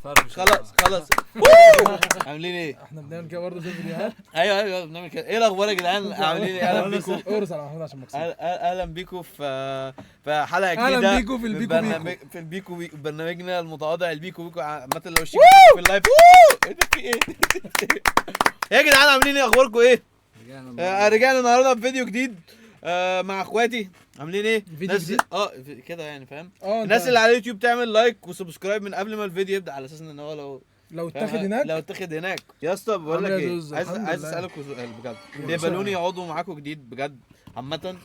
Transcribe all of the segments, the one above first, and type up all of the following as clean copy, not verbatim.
خلاص عاملين ايه؟ احنا بنعمل كده برضه في فيديوهات. ايوه بنعمل كده. ايه الاخبار يا جدعان؟ عاملين ايه؟ اهلا بيكم. اورس على محمود عشان مكسب. اهلا بيكم في حلقه جديده. اهلا بيكم في البيكو في البيكو برنامجنا المتواضع البيكو عامه. لو الشيك في اللايف ايه ده؟ في ايه يا جدعان؟ عاملين ايه؟ اخباركم ايه؟ رجعنا النهارده بفيديو جديد مع اخواتي. عاملين ايه؟ ناس كده يعني فاهم. الناس اللي على اليوتيوب تعمل لايك وسبسكرايب من قبل ما الفيديو يبدا، على اساس ان هو لو اتاخد هناك يا اسطى. بقول لك ايه، عايز اسالكم سؤال بجد. تقبلوني اقعدوا معاكم جديد بجد؟ عامه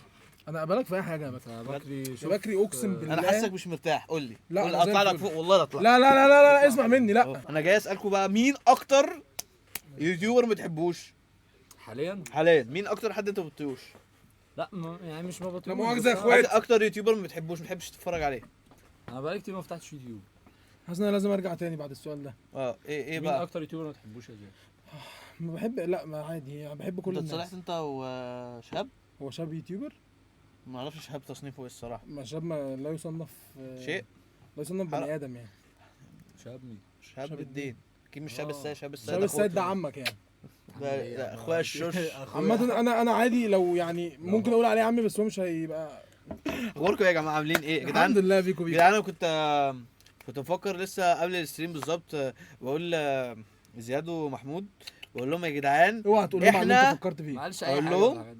انا اقبلك في اي حاجه. مثلا بكري اقسم بالله انا حاسك مش مرتاح. قول لي لا اطلع لك فوق والله. اطلع. لا اسمع مني. لا انا جاي اسالكم بقى، مين اكتر يوتيوبر ما بتحبوش حاليا؟ مين اكتر حد انت ما بتطيقوش؟ لا يعني مش ما بطيقوش. لا مؤاخذه يا اخوات. اكتر يوتيوبر ما تحبش تتفرج عليه؟ انا بقالي كتير ما فتحتش يوتيوب. حاسس ان انا لازم ارجع تاني بعد السؤال ده. ايه مين بقى اكتر يوتيوبر ما تحبوش يا زياد؟ ما بحب. لا ما عادي يعني، بحب كل الناس. انت اتصالحت انت وشهاب؟ هو شاب يوتيوبر؟ ما اعرفش شهاب تصنيفه ايه الصراحه. ما شاب ما لا يصنف شيء، لا يصنف بني ادم يعني. شهاب مين؟ شهاب الدين. اكيد مش شهاب السيد. شهاب السيد ده عمك يعني. ده اخويا الشوش. عامة انا عادي لو يعني ممكن اقول عليه عمي، بس هو مش هيبقى. اخباركم يا جماعه؟ عاملين ايه يا جدعان؟ الحمد لله. بيكو جدعان انا كنت بفكر لسه قبل الستريم بالظبط، بقول زياد ومحمود، بقول لهم يا جدعان اوعى تقول لهم على اللي انت فكرت فيه. معلش اقول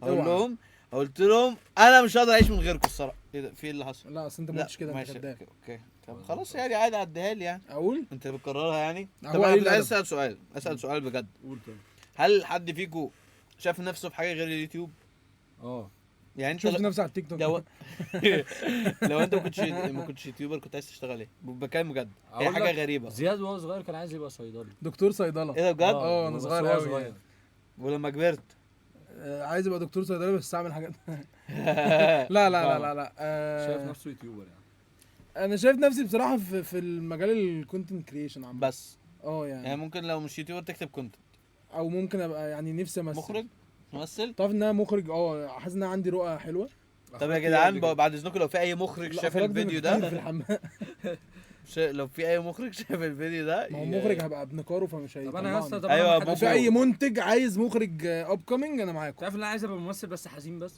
لهم قلت لهم انا مش هقدر اعيش من غيركم الصراحه. ايه ده؟ في اللي حصل؟ لا اصل انت ما قلتش كده. انت كداب. اوكي طب خلاص يعني عادي، عديها لي يعني. اقول انت بتكررها يعني. طب هو انا عايز اسال سؤال بجد. قول طيب. هل حد فيكم شاف نفسه في حاجه غير اليوتيوب؟ يعني انت شفت نفسي على التيك توك. لو انت ما كنتش يوتيوبر كنت عايز تشتغل ايه؟ بكلم بجد. هي حاجه غريبه. زياد وهو صغير كان عايز يبقى صيدلي. دكتور صيدله. ايه ده بجد؟ انا صغير قوي يعني. ولما كبرت عايز ابقى دكتور صيدلي بس اعمل حاجات. لا شايف نفسه يوتيوبر يعني؟ انا شايف نفسي بصراحه في المجال الكونتنت كريشن عامه. بس يعني ممكن لو مش يوتيوبر تكتب كونتنت، او ممكن ابقى يعني نفسي امثل. ممثل. طب ان انا مخرج. حاسس ان انا عندي رؤى حلوه. طب يا جدعان بعد اذنكم، لو في اي مخرج شاف الفيديو ده في الحمام. لو في اي مخرج شاف الفيديو ده، ما هو مخرج هبقى ابن كارو فمش طب انا يا اسطى ايوه في اي منتج عايز مخرج اب كامينج انا معاكم. تعرف ان انا عايز ابقى ممثل بس حزين بس.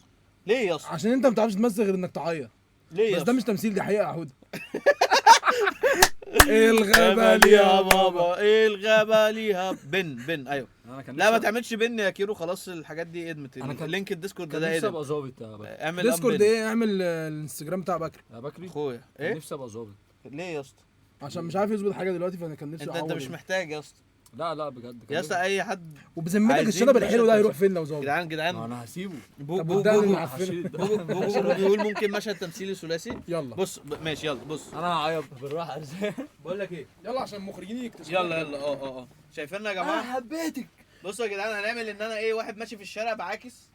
ليه يا اسطى؟ عشان انت ما بتعرفش تمثل غير انك تعيط. ليه بس ده مش تمثيل، دي حقيقه يا حوده. ايه الغبا يا بابا، ايه الغبا ليها بن. ايوه لا ما تعملش بن يا كيرو، خلاص الحاجات دي ادمت. لينك الديسكورد ده نفسي ابقى ظابط. اعمل ديسكورد ايه؟ اعمل الانستجرام بتاع بكري اخويا. ايه نفسي ابقى ظابط. ليه يا اسطى؟ عشان مش عارف يظبط حاجه دلوقتي، فانا كان نفسي انت مش محتاج يا اسطى. لا بجد يا اسطى اي حد. وبذمتك الشنب الحلو ده هيروح فين لو ظابط؟ جدعان انا هسيبه. بوجو بيقول ممكن مشهد تمثيلي ثلاثي. يلا بص ماشي. يلا بص انا هعيط بالراحه. بقول لك ايه، يلا عشان المخرجين يكتشفوا. يلا شايفيننا يا جماعه؟ انا حبيتك. بصوا يا جدعان، هنعمل ان انا واحد ماشي في الشارع بعاكس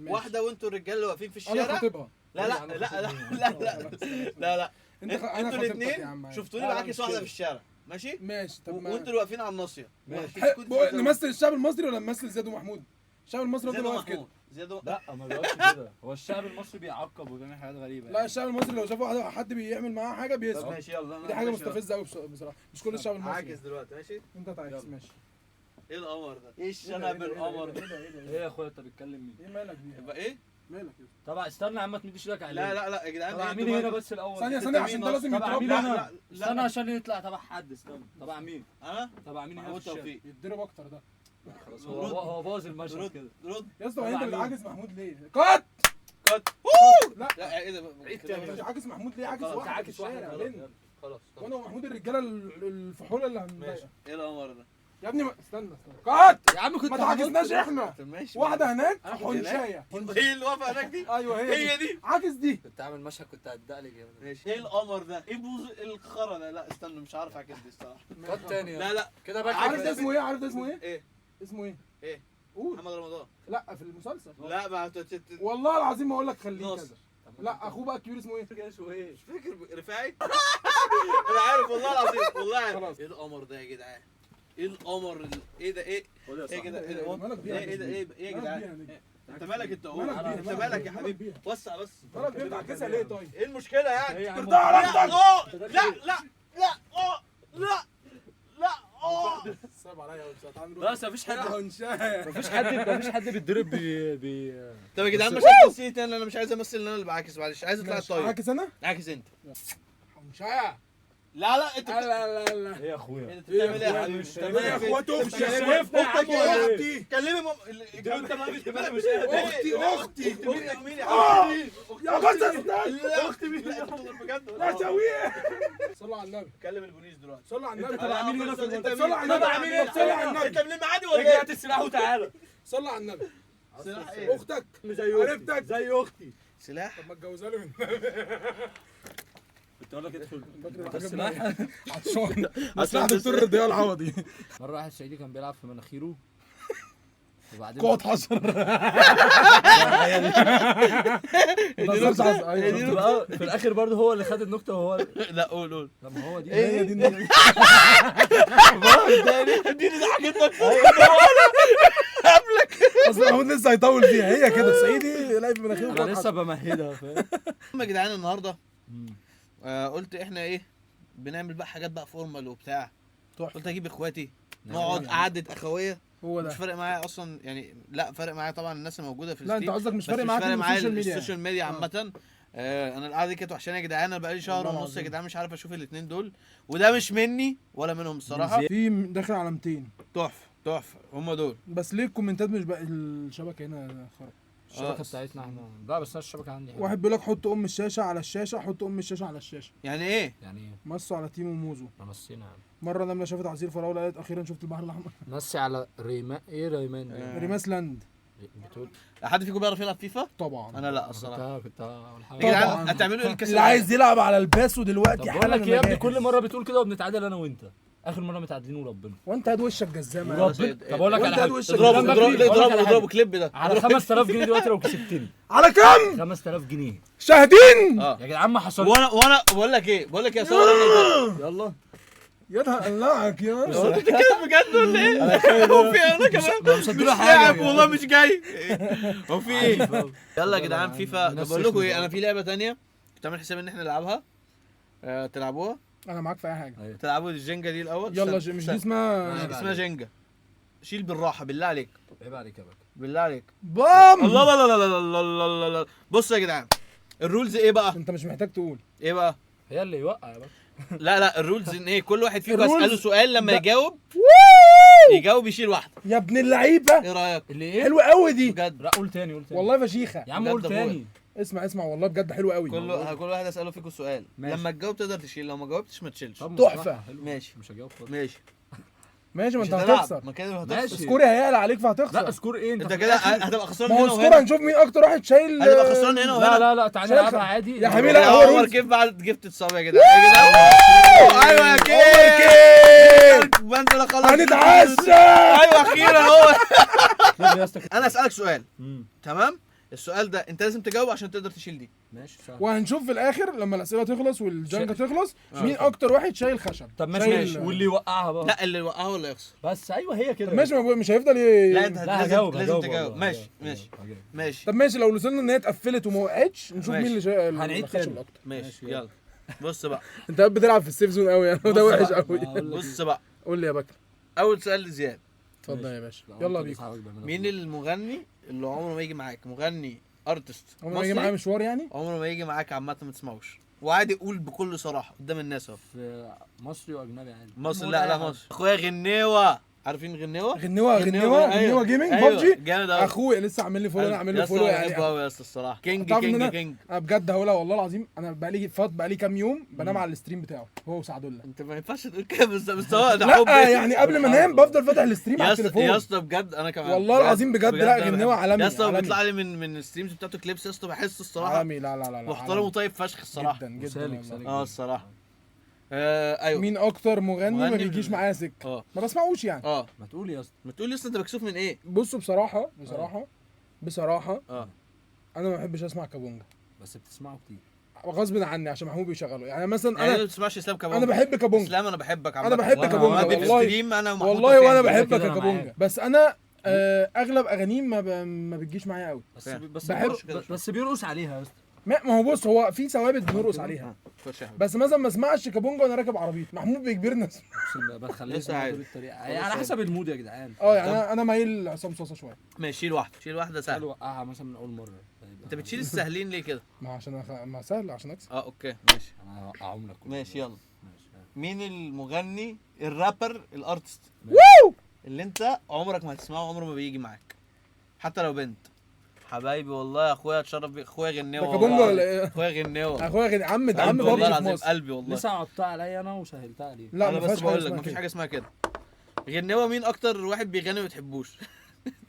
واحده، وانتوا الرجاله اللي واقفين في الشارع. انا خاطبها. لا انتوا الاثنين شفتوني بعاكس واحده في الشارع. ماشي طب وانتوا اللي واقفين على الناصيه. نمثل الشعب المصري ولا نمثل زياد ومحمود؟ الشعب المصري ده واقف كده. لا ما بيقفش كده. هو الشعب المصري بيعقب وبيعمل حاجات غريبه. لا الشعب المصري لو شاف حد بيعمل معاه حاجه بيسكت. ماشي يلا. دي حاجه مستفزه قوي بصراحه. مش كل الشعب المصري عاكس دلوقتي. ماشي انت تعكس. ماشي. ايه القمر ده؟ ايه الشنب القمر ده؟ ايه يا اخويا انت بتتكلم مين؟ ايه مالك دي؟ يبقى ايه؟ مالك يا طبعا استنى يا عم ما تمديش ايدك عليه. لا يا جدعان. طبعا مين هنا بس الاول؟ ثانيه عشان ده لازم يتربى. لا استنى عشان يطلع تبع حد. استنى تبع مين؟ انا تبع مين هنا في الشارع؟ يتضرب اكتر ده. خلاص هو باظ المشهد كده. رد يا اسطى انت بتعاكس محمود ليه؟ كات. لا ايه ده؟ عيد تاني. بتعاكس محمود ليه؟ عاكس واحد في الشارع. خلاص وانا ومحمود الرجاله الفحوله اللي هنضايقها. ايه القمر ده؟ يا ابني استنى كات يا عم كنت ما تعاكسناش احنا. واحده هناك حنشايه. ايه اللي واقفه هناك دي؟ ايوه هي دي عاكس دي. كنت عامل مشهد كنت هتدقلق جامد. ماشي. ايه القمر ده؟ ايه بوز الخرا ده؟ لا استنى مش عارف اعكس دي الصراحه. كات تاني. لا كده بقى. عارف ده اسمه ايه؟ عارف ده اسمه ايه؟ ايه اسمه ايه؟ ايه؟ قول. محمد رمضان. لا في المسلسل. لا ما والله العظيم ما اقول لك خليه كذا. لا اخوه بقى الكبير اسمه ايه؟ اسمه ايه؟ مش فاكر. رفاعي. انا عارف والله العظيم والله عارف. ايه القمر ده يا جدعان؟ ايه القمر؟ ايه ده؟ ايه كده؟ ايه ده؟ ايه يا جدعان؟ انت مالك انت اهو؟ انت مالك يا حبيبي؟ وسع بس. مالك بتعكسها ليه طيب؟ ايه المشكله يعني؟ ترضى على نفسك. لا صعب عليا بس مفيش حد حد مفيش حد بيتضرب طب يا جدعان مش هتمثلي تاني، انا مش عايز امثل ان انا اللي بعاكس، معلش عايز اطلع الطيب. عاكس انا؟ عاكس انت. حمشاية لا لا انت لا ايه يا اخويا؟ انت بتعمل ايه يا حبيبي؟ ايه يا اخواتي اختك كلمي انت ما اختي مين يا حبيبي؟ يا غزة لا اختي مين؟ لا بجد لا سويه صلوا على النبي كلم البوليس دلوقتي. صلوا على النبي انت تبع مين هنا في المنطقة؟ صلوا على النبي صلوا على النبي انت من معادي ولا ايه؟ هات السلاح وتعالى. صلوا على النبي سلاح ايه؟ اختك زي قريبتك زي اختي. سلاح؟ طب ما تجوزها له كنت اقول لك ادخل السلاح عطشان مصلحة دكتور رضياء العوضي. مره واحد صعيدي كان بيلعب في مناخيره وبعدين قوة حشر في الاخر برضه هو اللي خد النكته وهو لا قول لما هو دي هي دي دي ضحكتك. اصل محمود لسه هيطول فيها هي كده صعيدي لاقي في مناخيره انا لسه بمهدها فاهم. يا جدعان النهارده قلت احنا ايه بنعمل بقى حاجات بقى فورمال وبتاع. قلت اجيب اخواتي نقعد قعده اخويه. هو مش ده. فارق معايا اصلا يعني، لا فارق معايا طبعا الناس الموجوده في لا الستيم. انت قصدك مش بس فارق معاك السوشيال ميديا عامه. انا القعده دي كانت وحشاني يا جدعان، انا بقالي شهر ونص يا جدعان مش عارف اشوف الاثنين دول، وده مش مني ولا منهم الصراحه. في داخل على 200 تحفه هم دول. بس ليه الكومنتات مش بقى الشبكه هنا خرب؟ الشبكه بتاعتنا احنا لا بس انا الشبكه عندي حلوة. واحد بيقول لك حط الشاشه على الشاشه، حط الشاشه على الشاشه. يعني ايه؟ يعني ايه؟ مصوا على تيمو موزو. نسينا يعني. مره نمله شافت عصير فراوله قالت اخيرا شفت البحر الاحمر. نسي على ريمان ايه ريمان دي؟ ريماس لاند بتقول حد فيكم بيعرف يلعب فيفا؟ طبعا. انا لا الصراحه. كنت اول حاجه يا جدعان طبعاً. هتعملوا ايه الكاس اللي عايز يلعب على الباسو دلوقتي طب بقول لك حالا يا ابني جاهز. كل مره بتقول كده وبنتعادل انا وانت. اخر مره متعادلين وربنا. وانت هاد وشك جزامه وربنا. طب اقول لك على حاجه اضربوا كليب ده على 5000 جنيه دلوقتي لو كسبتني. على كام 5000 جنيه شاهدين. اه يا جدعان ما حصل. وانا بقول لك ايه يا صور يلا يا ده قلعك يا انت كده بجد ولا ايه؟ هو في انا كمان مش مش لاعب والله مش جاي. هو في ايه؟ يلا يا جدعان فيفا. بقول لكم ايه، انا في لعبه ثانيه كنت عامل حساب ان احنا نلعبها. تلعبوها؟ انا معاك في اي حاجه. تلعبوا الجنجا دي الاول. يلا مش دي اسمها اسمها جنجا. شيل بالراحه بالله عليك. عيب عليك يا باشا. بالله عليك. بام. الله لا لا لا لا لا لا. بصوا يا جدعان الرولز ايه بقى؟ انت مش محتاج تقول ايه بقى؟ هي اللي يوقع يا باشا. لا الرولز ان ايه كل واحد فيكم الرولز اساله سؤال لما ده- يجاوب يشيل واحده. يا ابن اللعيبه ايه رايك؟ اللي ايه؟ حلوه قوي دي بجد لا قول تاني والله فشيخه. يا عم قول بجد تاني. اسمع والله بجد حلوه قوي. كل واحد اساله فيكم سؤال. ماشي. لما تجاوب تقدر تشيل، لو ما جاوبتش ما تشيلش. طب تحفة. مصلحة، حلو. ماشي. مش هجاوب خالص. ماشي ماشي ما مش انت هتلعب. هتخسر. ما كده ماشي. هتخسر. سكوري هيعلى عليك فهتخسر. لا سكور ايه انت في كده الآخر؟ هتبقى خسران ما هنا هو سكور وهنا. هنشوف مين اكتر واحد شايل. هتبقى خسران هنا وهنا. لا تعالى شايل نلعبها عادي. يا حبيبي لا لا هو عمر رولز. كيف بعد جبت اتصاب يا جدعان. يا جدعان ايوه يا كيف بنزل اخلص. هنتعشى. ايوه اخيرا هو. يلا يا اسطى. انا اسالك سؤال مم. تمام. السؤال ده انت لازم تجاوب عشان تقدر تشيل دي. ماشي سهل. وهنشوف في الاخر لما الاسئله تخلص والجنجه تخلص آه. مين اكتر واحد شايل خشب. طب ماشي شايل- ماشي واللي يوقعها بقى. لا اللي يوقعه ولا يخسر. بس ايوه هي كده. طب ماشي مش هيفضل لا انت لا لازم هجاوب لازم هجاوب تجاوب. والله، ماشي هجاوب، ماشي هجاوب. ماشي طب ماشي لو وصلنا ان هي اتقفلت وما وقعتش نشوف ماشي. مين اللي شايل هنعيد الخشب تاني. الاكتر. ماشي يلا. بص بقى انت بتلعب في السيف زون قوي يعني وده بص وحش بقى، قوي. هقول لك بص بقى قول لي يا بكر. اول سؤال لزياد. اتفضل يا باشا لا، يلا أنت بيكم. بتصحابك بيعملوا مين كده. المغني اللي عمره ما يجي معاك مغني ارتست عمره ما يجي معايا مشوار يعني. عمره ما يجي معاك عامه ما تسمعوش وعادي قول بكل صراحه قدام الناس اهو. في مصري واجنبي عادي. مصر لا مصر. اخويا غنيوه عارفين غنيوه؟ غنيوه جيمنج أيوة. ببجي. جامد قوي. اخويا لسه عامل لي فولو انا اعمل له فولو يعني. بحبه قوي يا اسطى الصراحه. كينج تعرف إن كينج انا بجد هقولها والله العظيم انا بقالي كام يوم بنام على الستريم بتاعه هو وسعدولله. انت ما ينفعش تقول كده بس هو ده حب. لا يعني قبل ما انام بفضل فاتح الستريم على يا التليفون. اسطى بجد انا كمان والله العظيم بجد لا غنيوه عالمي. يا اسطى عالمي. بيطلع لي من الستريمز بتاعته كليبس يا اسطى بحس الصراحه عالمي. لا محترم وطيب فشخ الصراحه. جدا جدا سالك والله. سالك. الصراحه. ايوه. مين اكتر مغني ما مغني بيجيش معايا سكه اه ما بسمعوش يعني. ما تقول يا اسطى. ما تقول لي اصلا انت مكسوف من ايه؟ بصوا بصراحه انا ما بحبش اسمع كابونجا بس بتسمعه كتير. غصب عني عشان محمود بيشغله يعني مثلا يعني انا ما بتسمعش اسلام كابونجا؟ انا بحب كابونجا. اسلام انا بحبك عامه. انا بحب وأنا كابونجا عادي في والله الستريم انا ومحمود والله وانا تفاهم. بحبك كده يا أنا كابونجا معاك. بس انا اغلب اغانيه ما بتجيش معايا قوي. بس فاهم. بس بحب- بيرقص عليها يا اسطى. ما هو بص، هو في ثوابت بنرقص عليها، خش يا حبيبي. بس مثلا ما اسمعش كابونجا وانا راكب عربيتي. محمود بيجبرنا اقسم بالله بتخليه لسه يسمع عادي. طول الطريق يعني على حسب المود يا جدعان. يعني انا مايل لعصام صوصه شويه. ماشي شيل واحده، شيل واحده سهل سهل. وقعها مثلا من اول مره. انت بتشيل السهلين ليه كده؟ ما عشان ما سهل عشان اكسب. اوكي ماشي. انا هوقعهم لك. ماشي يلا. ماشي. مين المغني الرابر الارتست اللي انت عمرك ما هتسمعه، عمره ما بيجي معاك حتى لو بنت؟ حبايبي والله يا اخويا اتشرف بيك، اخويا غناوه. ده كابونجا ولا ايه؟ اخويا غناوه. اخويا عم قلبي بابجي والله في العظيم، مصر. قلبي والله. لسه عطتها عليا انا وسهلتها عليه. لا انا ما بس فيهاش بقول حاجه لك اسمها مفيش كده. حاجه اسمها كده. غناوه مين اكتر واحد بيغني ما بتحبوش؟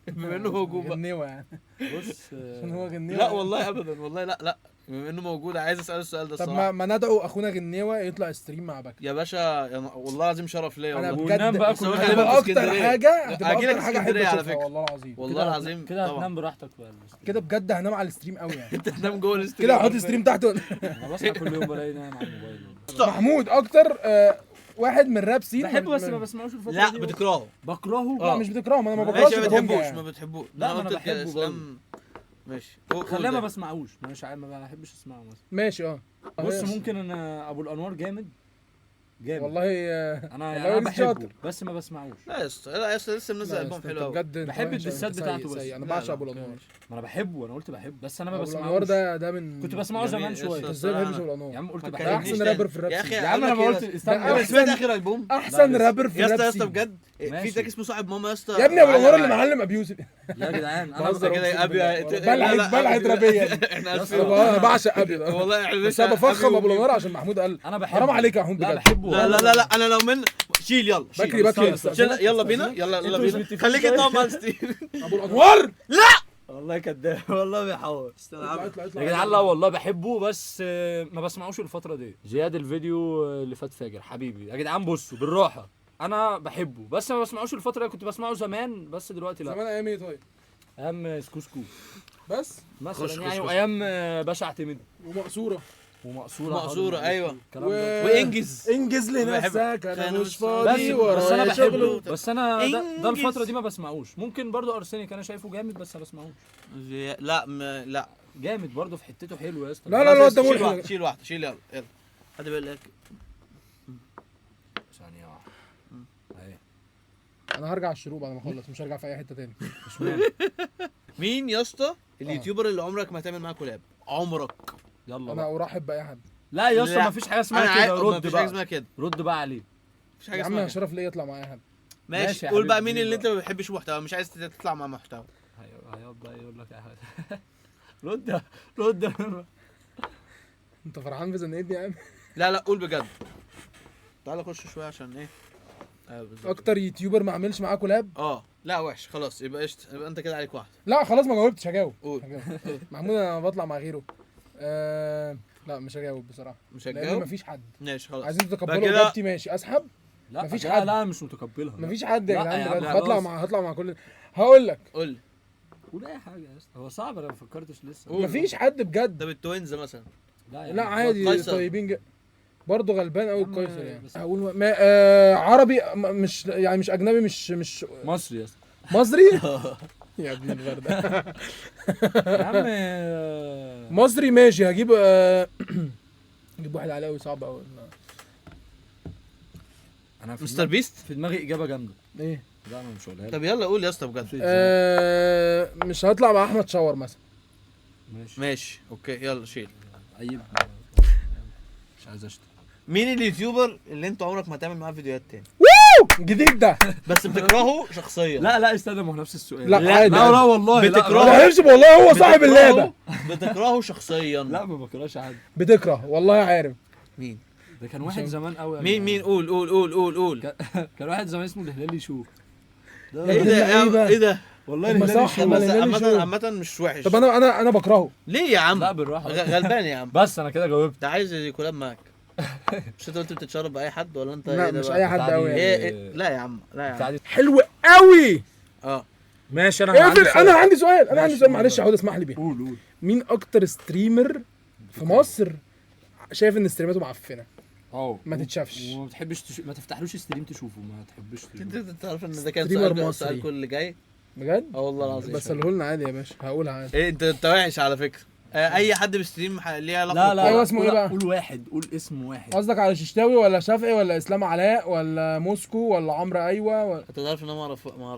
بما انه موجود بقى. غنيوه يعني بص عشان هو غنيوه. لا والله ابدا، والله لا بما انه موجود عايز اسال السؤال ده طب الصراحه. ما ندعو اخونا غنيوه يطلع ستريم مع بكر. يا باشا والله العظيم شرف ليا انا والله. وننام بجد بقى بس هو كلنا. غالباً هتبقى في اكتر اسكندرية. حاجه هتبقى هجيلك اكتر حاجه احب اسكندرية على اشوفها فكرة. والله العظيم. والله العظيم كده طبعا. هتنام براحتك بقى. كده بجد هنام على الستريم قوي يعني. انت تنام جوه الاستريم كده هحط ستريم تحته. انا بصحى كل يوم بلاقي نايم على الموبايل. محمود اكتر واحد من راب سين. بحبه بس ما بسمعوش الفتره لا دي. بتكرهه. بكرهه. لا مش بتكرهه، ما انا ما ماشي بكرهش ما كابونجا بتحبوش يعني. ما بتحبوش. لا، ما أنا قلت بحبه الإسلام. ماشي خلينا ما بسمعوش. مش ما بحبش اسمعه مثلا. ماشي بص ممكن انا ابو الانوار جامد والله انا والله يعني انا وليد شاطر. بحبه بس ما بسمعوش. لا يا اسطى، لا يا اسطى لسه منزل لا يا البوم اسطى، حلو انت قوي. بجد انت بحب وحش أوي. الدسات انت بتاعته سيء بس. سيء. انا لا، بعشق لا، ابو اوكي، الانوار. ماشي. ما انا بحبه، انا قلت بحبه بس انا ما ابو بسمعوش. الانوار ده من كنت بسمعه جميل زمان يا شويه. اسطى. ازاي ما بحبش ابو يا الانوار؟ عم قلت ما بحبه. ده احسن تكلمنيش رابر في الراب يا سين. اخي يا عم انا أقول ما لك قلت إيه؟ استنى ده بس. سمعت اخر البوم؟ احسن لا، رابر في يا اسطى الراب يا اسطى سين. بجد في ماشي. تراك اسمه صاحب ماما يا اسطى. يا ابني ابو الانوار اللي معلم ابي يوسف. يا جدعان انا بهزر كده يا ابي بلعت رابيه دي. احنا اسفين انا بعشق ابي ده. والله احنا بس انا بفخم ابو الانوار عشان محمود قال انا بحبه. حرام عليك يا محمود لا بجد. بحبه. لا انا لو من شيل يلا شيل. بكري بكري شيل، يلا بينا يلا انتوا مش بينا متفقين خليك طيب؟ انت مع الستيف. ابو الانوار والله كداب والله بيحور. اطلع يا جدعان لا والله بحبه بس ما بسمعوش الفترة دي. زياد الفيديو اللي فات فاجر حبيبي يا جدعان. بصوا بالراحة، انا بحبه بس ما بسمعوش الفترة دي. كنت بسمعه زمان بس دلوقتي لا. زمان ايام ايه طيب؟ ايام سكوسكو بس مثلا خش يعني، خش. وايام باشا اعتمد ومقصوره ومقصورة ايوه الكلام ده. وانجز. انجز لنفسك أنا انا مش مش فاضي فاضي بس ورايا انا شغل. بحبه بس انا ده انجز. الفترة دي ما بسمعوش. ممكن برضو ارسنال انا شايفه جامد بس ما بسمعوش. لا لا جامد برضو في حتته حلوة يا اسطى. لا، لا، لا، ده شيل ملحد. واحده شيل واحده شيل يلا يلا. خد بالك. ثانية واحدة اهي. انا هرجع الشروق بعد ما اخلص، مش هرجع في اي حته تاني. اشمعنى؟ مين يا اسطى اليوتيوبر اللي عمرك ما هتعمل معاه كولاب؟ عمرك. يلا انا بقى. ارحب باي حد. لا يا اسطى لا. ما فيش حاجة انا اسمها عارف كده. رد مفيش حاجه بقى. اسمها كده. رد بقى عليه. مفيش حاجه يا عم اسمها انا كده. شرف ليا يطلع معايا حد. ماشي ماشي يا قول بقى حبيبي، مين اللي بقى. انت ما بتحبش محتوى، مش عايز تطلع مع محتوى. هيقعد بقى يقول لك رد رد. انت فرحان بزنقتني يا عم؟ لا قول بجد. تعالى خش شويه عشان ايه. ايوه بالظبط. اكتر يوتيوبر ما عملش معاه كولاب. لا وحش خلاص يبقى قشطه، يبقى انت كده عليك واحده. لا خلاص ما جاوبتش، هجاوب. قول. محمود انا بطلع مع غيره. لا مش هجاوب بصراحه. مش لان هتجاوب؟ مفيش حد. ماشي خلاص. عايزين بقى تتقبلوا كده- اجابتي ماشي اسحب. لا مفيش لا، حد. لا مش متقبلها. مفيش حد يا لا جدعان يا عم، بجد. خلاص. هطلع مع كل. هقول لك قول لي. قول اي حاجه يا اسطى. هو صعب انا ما فكرتش لسه. قول. مفيش حد بجد. ده بالتوينز مثلا. لا لا عادي قيصر. طيبين برضه غلبان قوي يا عم القيصر يعني. بس- هقول ما عربي مش يعني مش اجنبي مش مصري يا اسطى. مصري. يا ابن البرده. يا عم مصري ماشي هجيب نجيب واحد عليه قوي صعب قوي. انا في مستر دماغي- بيست. في دماغي اجابه جامده. ايه لا انا مش هقولها لك. طب يلا قول يا اسطى بجد. مش هطلع مع احمد شاور مثلا. ماشي ماشي اوكي يلا شيل. عيب. مش عايز اشتم. مين اليوتيوبر اللي انت عمرك ما هتعمل معاه فيديوهات تاني جديد ده. بس بتكرهه شخصيا؟ لا استنى، ما هو نفس السؤال. لا، عادي. لا والله لا. بتكرهه. ما تحلفش والله هو صاحب اللعبه. بتكرهه شخصيا؟ لا ما بكرهش حد. بتكره والله عارف. مين ده كان واحد زمان قوي. مين قول. كان واحد زمان اسمه الهلالي شو. ايه ده ايه ده والله طب ما الهلالي صح، شو. ما بس الهلالي شو. عامة مش وحش. طب انا بكرهه. ليه يا عم؟ لا بالراحه. غلبان يا عم. بس انا كده جاوبت. ده عايز يكولاب معاك. مش انت قلت بتتشرب باي حد ولا انت؟ لا ايه ده مش بقى؟ اي حد بتاع قوي دي- يعني. إيه لا يا عم لا يا عم. بتاع دي- حلو قوي. ماشي انا اقفل. انا عندي سؤال ماشي. معلش يا حود اسمح لي بيه. قول. مين اكتر ستريمر في مصر شايف ان ستريماته معفنه ما تتشافش؟ وما بتحبش ما تفتحلوش ستريم تشوفه، ما تحبش تشوفه. انت تعرف ان ده كان ستريمر سؤال مصري. كل اللي جاي؟ بجد؟ اه والله العظيم. بس قوله لنا عادي يا باشا، هقولها عادي. ايه انت وحش على فكره. اي حد بيستريم ليه علاقه لا لا أيوة، بالكورة. اسمه إيه بقى؟ قول واحد، قول اسم واحد. قصدك على ششتاوي ولا شافعي ولا اسلام علاء ولا موسكو ولا عمرو ايوه ولا انت تعرف ان انا ما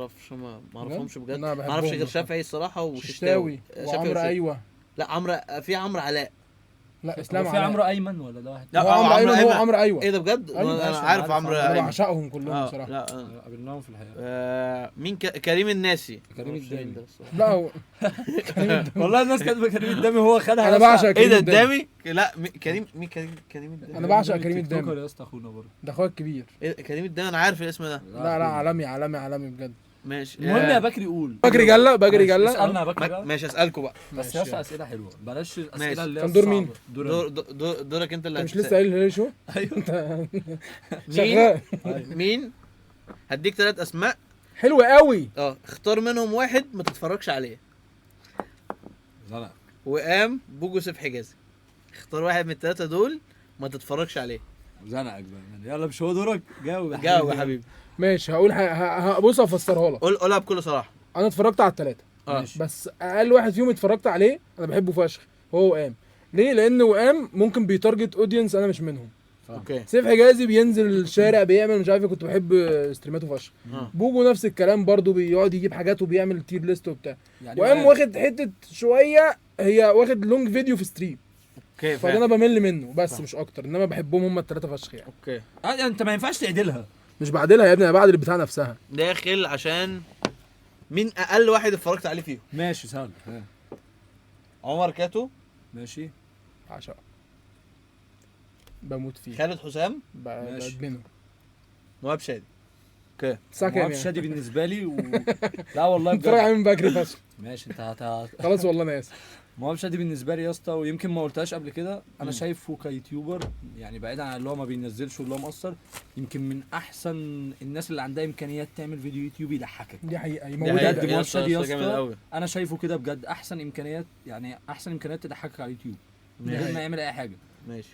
اعرفهمش بجد. أنا ما اعرفش غير بحبهم شافعي الصراحه وششتاوي. ششتاوي وعمرو ايوه. لا في عمرو علاء. لا اسلام هو في علاء. عمرو ايمن ولا ده واحد؟ لا هو عمرو ايمن هو عمرو ايوه. ايه ده بجد؟ أيوة. انا ماشي، عارف عارف عمرو عمرو انا ايمن. بعشقهم كلهم بصراحه. لا قابلناهم في الحقيقه. مين كريم الناسي. كريم الدامي. لا هو والله الناس كاتبه كريم الدامي، هو خدها. انا بعشق ايه كريم ده الدامي. الدامي؟ لا كريم الدامي. أنا بعشق كريم الدامي. يا اسطى اخونا برضه. ده اخويا الكبير. إيه كريم الدامي؟ انا عارف الاسم ده. لا عالمي عالمي عالمي بجد. ماشي. المهم يا بكري قول. بجري جله اسالنا يا بكري بقى. ماشي اسالكوا بقى. بس يا اسطى اسئله حلوه، بلاش ماشي. الاسئله اللي هي كان دور مين؟ الصعبة. دورك انت اللي انت مش لسه قايل لي شو؟ ايوه. انت مين؟ شغال. مين؟ هديك 3 اسماء. حلو قوي. اختار منهم واحد ما تتفرجش عليه. زنق. وقام بوجو سيف حجازي. اختار واحد من ال3 دول ما تتفرجش عليه. زنقك بقى، يلا مش هو دورك، جاوب جاوب يا حبيبي. ماشي هقول بص هفسرها لك. قولها بكل صراحه. انا اتفرجت على الثلاثه ماشي. بس اقل واحد فيهم اتفرجت عليه انا بحبه فشخ هو وقام. ليه؟ لان وقام ممكن بيتارجت اودينس انا مش منهم. اوكي. سيف حجازي بينزل الشارع بيعمل مش عارف كنت بحب ستريماته فشخ. بوجو نفس الكلام برضو بيقعد يجيب حاجات وبيعمل تير ليست وبتاع. يعني وقام واخد حته شويه هي واخد لونج فيديو في ستريم. اوكي فانا بمل منه بس مش اكتر انما بحبهم هم الثلاثه فشخ يعني. اوكي. انت ما ينفعش تعدلها. مش بعدلها يا ابني انا بعدل البتاع نفسها. داخل عشان مين اقل واحد اتفرجت عليه فيهم؟ ماشي سهل. عمر كاتو. ماشي. عشان بموت فيه. خالد حسام. ماشي. بدمنه. نواب شادي. اوكي. الساعه كام معرفش يعني؟ شادي بالنسبه لي لا والله اتفرج بجد. عليه من بكري فشخ. ماشي انت خلاص والله انا اسف. معرفش شادي بالنسبه لي يا اسطى، ويمكن ما قلتهاش قبل كده. انا شايفه كيوتيوبر يعني بعيدا عن اللي هو ما بينزلش واللي هو مقصر، يمكن من احسن الناس اللي عندها امكانيات تعمل فيديو يوتيوب يضحكك. دي حقيقه دي موجوده حقيقة. بجد قدامي. معرفش شادي يا جامد اسطى. قوي. انا شايفه كده بجد احسن امكانيات، يعني احسن امكانيات تضحكك على اليوتيوب من غير ما يعمل اي حاجه. ماشي.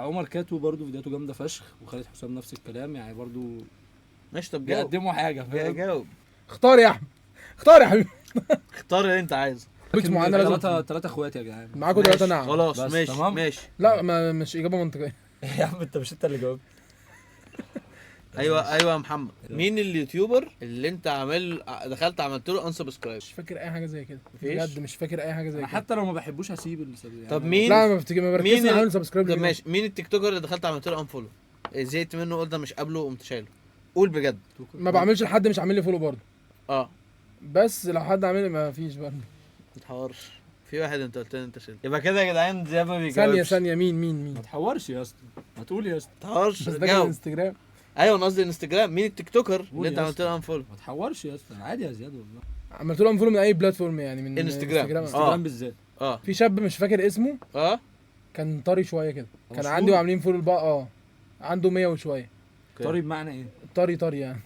عمر كاتو برضو فيديوهاته جامده فشخ، وخالد حسام نفس الكلام يعني برضو ماشي. طب جاوب. بيقدموا حاجه فاهم. جاوب. اختار يا احمد. اختار يا حبيبي. اختار اللي انت عايزه. قلت معانا لازم ثلاثه اخواتي يا جدعان. معاكم ثلاثه ماشي. نعم. خلاص بس ماشي تمام. ماشي. لا ما مش اجابه منطقيه. يا عم انت مش انت اللي جاوبت. ايوه يا محمد. مين اليوتيوبر اللي انت دخلت عملت له انسبسكرايب؟ مش فاكر اي حاجه زي كده مفيش؟ بجد مش فاكر اي حاجه زي انا كده. حتى لو ما بحبوش هسيب السبب يعني. طب مين؟ لا ما بفتكر ما بركزش مين اعمل سبسكرايب طب ليه. ماشي. مين التيك توكر اللي دخلت عملت له انفولو؟ زهقت منه قلت ده مش قابله وقمت شايله؟ قول بجد. ما بعملش لحد مش عامل لي فولو برضه. اه بس لو حد عامل لي ما فيش برضه. ما تحورش. في واحد انت قلت لي انت شلت. يبقى كده يا جدعان زياد ما بيجاوبش. ثانيه مين ما تحورش يا اسطى، ما تقول يا اسطى. ما تحورش. بس ده كان جاوب. انستجرام. ايوه انا قصدي انستجرام. مين التيك توكر قول اللي انت يا عملت له انفولو؟ ما تحورش يا اسطى، عادي يا زياد والله. عملت له انفولو من اي بلاتفورم يعني من انستجرام. انستجرام بالذات. في شاب مش فاكر اسمه كان طري شويه كده كان مشهور؟ عندي وعاملين فولو بقى عنده 100 وشويه. طري بمعنى ايه؟ طري يعني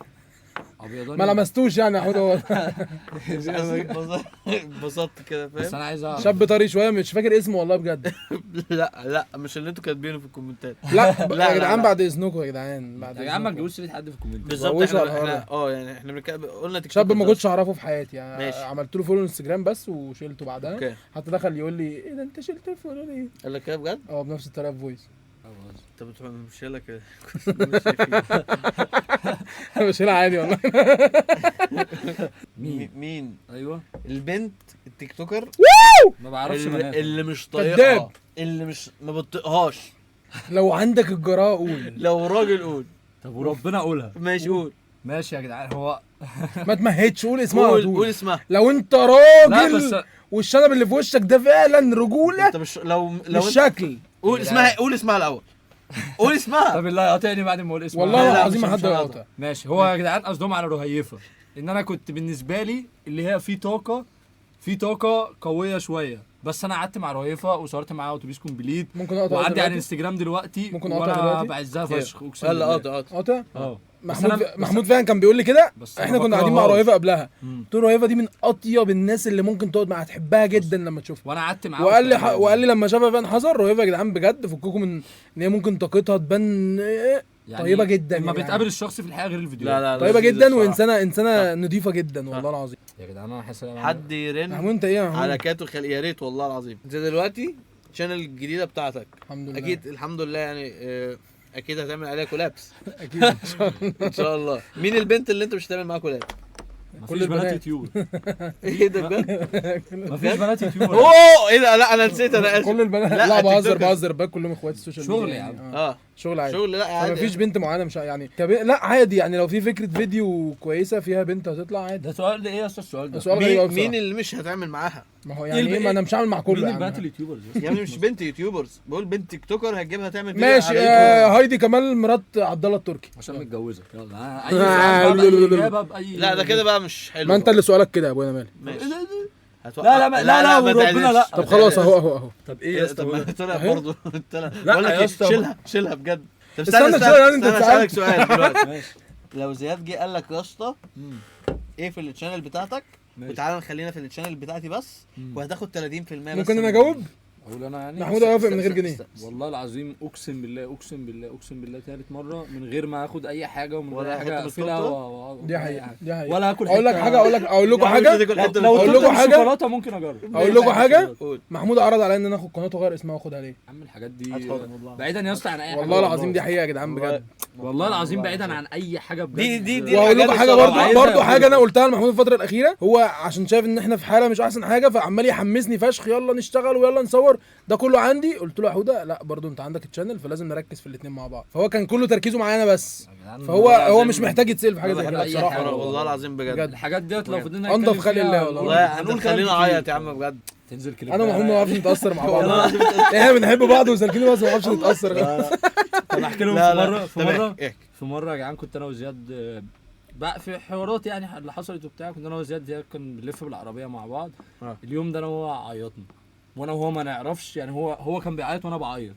ابيضاني. ما لمستوش يعني يا حوده هو اتبسطت كده بس فاهم. انا عايز اعرف. شاب طري شويه مش فاكر اسمه والله بجد. لا مش اللي انتوا كاتبينه في الكومنتات. لا لا، يا جدعان لا. بعد اذنكم يا جدعان بعد يا جدعان ما إذنكم. تجيبوش سيره حد في الكومنتات. بالظبط. بقوش على احنا الحوار يعني احنا قلنا تيك شاب توك ما كنتش اعرفه في حياتي يعني ماشي. عملت له فولو انستجرام بس وشلته بعدها. اوكي. حتى دخل يقول لي ايه ده انت شلت الفولو ليه؟ قال لك كده بجد؟ بنفس الطريقه في فويس. انت بتمشي لك كده. انا بشيلها عادي والله. مين ايوه البنت التيك توكر ما بعرفش بنات. اللي مش كداب. طايقها، اللي مش ما بتطيقهاش؟ لو عندك الجراءه قول. لو راجل قول. طب وربنا اقولها. ماشي قول. ماشي يا جدعان. هو ما تمهدش قول اسمها على قول طول. اسمها. لو انت لا راجل بس والشنب اللي في وشك ده فعلا رجوله انت مش لو مش انت شكل. قول اسمها. قول اسمها الاول. قول اسمها. طب بالله قاطعني بعد ما اقول اسمه. والله لا، العظيم مش ما حد هقطع. يقاطع. ماشي. هو يا جدعان قصدهم على رهيفه، ان انا كنت بالنسبه لي اللي هي في طاقه قويه شويه، بس انا قعدت مع رهيفه وصورت معاها اتوبيس كومبليت ممكن اقطع وعندي على دلوقتي؟ الانستجرام دلوقتي ممكن أقطع وانا دلوقتي؟ بعزها فشخ اقسم يلا بالله. قاطع. قاطع. اه محمود فعلا كان بيقول لي كده. بس احنا ما كنا قاعدين مع بكرههاش. رهيفه قبلها. مم. قلت له رهيفه دي من اطيب الناس اللي ممكن تقعد معاها هتحبها جدا لما تشوفها. وانا قعدت معاه وقال لي لما شافها فعلا حصل رهيفه يا جدعان بجد فككم من ان هي ممكن طاقتها تبان طيبه جدا لما يعني. بتقابل الشخص في الحقيقه غير الفيديو. لا طيبه لذيذة جدا الصراحة. وانسانه نظيفه جدا والله العظيم. يا جدعان انا حاسس حد يرن محمود انت ايه يا محمود؟ على كاتو يا ريت والله العظيم. انت دلوقتي الشانل الجديده بتاعتك الحمد لله. اكيد الحمد لله يعني اكيد هتعمل عليها كولابس اكيد ان شاء الله. ان شاء الله. مين البنت اللي انت مش هتعمل معاها كولاب؟ كل بنات يوتيوب. ايه ده بجد؟ مفيش بنات يوتيوب. اوه ايه ده؟ لا انا نسيت، انا اسف. كل البنات لا، لا التيك توك. بهزر بقى كلهم اخوات السوشيال شغل ميديا يا يعني. عم. شغل عادي. شغل لا عادي. مفيش بنت معينه مش يعني لا عادي يعني لو في فكره فيديو كويسه فيها بنت هتطلع عادي. ده سؤال ايه يا اسطى السؤال ده؟ سؤال غريب قوي مين بصراحة. اللي مش هتعمل معاها؟ ما هو يعني ايه ما انا مش هعمل مع كله مين يا البنات عم. اليوتيوبرز؟ يا ابني مش بنت يوتيوبرز، بقول بنت تيك توكر هتجيبها تعمل فيديو ماشي على يوتيوب. هايدي كمال مرات عبد الله التركي. عشان متجوزه. يلا اي سؤال بقى بأي اجابه باي. لا ده كده بقى مش حلو. ما انت اللي سؤالك كده يا ابويا انا مالي. ماشي. لا لا وربنا لا. طب خلاص اهو طب ايه يا اسطى؟ طب ما طلع أهي. برضه طلع. لا بقول لك يا إيه، اسطى. شيلها بجد. طب استنى استنى شوية، انت اسالك سألت. سؤال دلوقتي. ماشي لو زياد جه قال لك يا اسطى ايه في الشانل بتاعتك ماشي. وتعالى نخلينا في الشانل بتاعتي بس وهتاخد 30% بس. ممكن انا اجاوب؟ اقول انا يعني محمود اوافق من غير جنيه. والله العظيم اقسم بالله ثالث مره من غير ما اخد اي حاجه ومن ولا غير حتة حاجه من اقفلها التورتة؟ دي حقيقة دي حقيقة. ولا هاكل اقول لك حتة- حاجه اقول لكم يعني حاجه مش هتاكل حتة من لو أقول التورتة. لكم حاجة؟ شوكولاته ممكن اجرب. اقول لكم حاجه قول. محمود عرض عليا ان انا اخد قناته غير اسمها واخدها ليه. يا عم الحاجات دي هتحضن والله. بعيدا يا اسطى عن اي حاجه. والله العظيم دي حقيقه يا جدعان بجد. والله العظيم بعيدا عن اي حاجه بجد. دي وهقول لكم الحاجات حاجه الصراحة. برضه عايزها برضه حاجه انا أقول. قلتها لمحمود الفتره الاخيره، هو عشان شايف ان احنا في حاله مش احسن حاجه فعمال يحمسني فشخ يلا نشتغل ويلا نصور ده كله عندي. قلت له يا حوده لا برضه انت عندك الشانل فلازم نركز في الاثنين مع بعض. فهو كان كله تركيزه معايا انا بس، فهو مش محتاج يتسال في حاجه زي بحب كده أي بصراحه. حاجة. والله العظيم بجد. بجد. الحاجات ديت لو فضلنا أنضف نتكلم خلق فيها الله والله. والله هنقول كلام خلينا كتير. اعيط يا عم بجد. تنزل كليب. انا ومحمود ما نعرفش نتاثر مع بعض. والله العظيم احنا بنحب بعض وسالكين بس ما نعرفش نتاثر. طب احكي لهم لا في لا مره طب احكي. في مره يا جدعان كنت انا وزياد بقى في حوارات يعني اللي حصلت وبتاع. كنت انا وزياد كان بنلف بالعربيه مع بعض. اليوم ده انا وهو عيطنا وانا وهو ما نعرفش يعني هو كان بيعيط وانا بعيط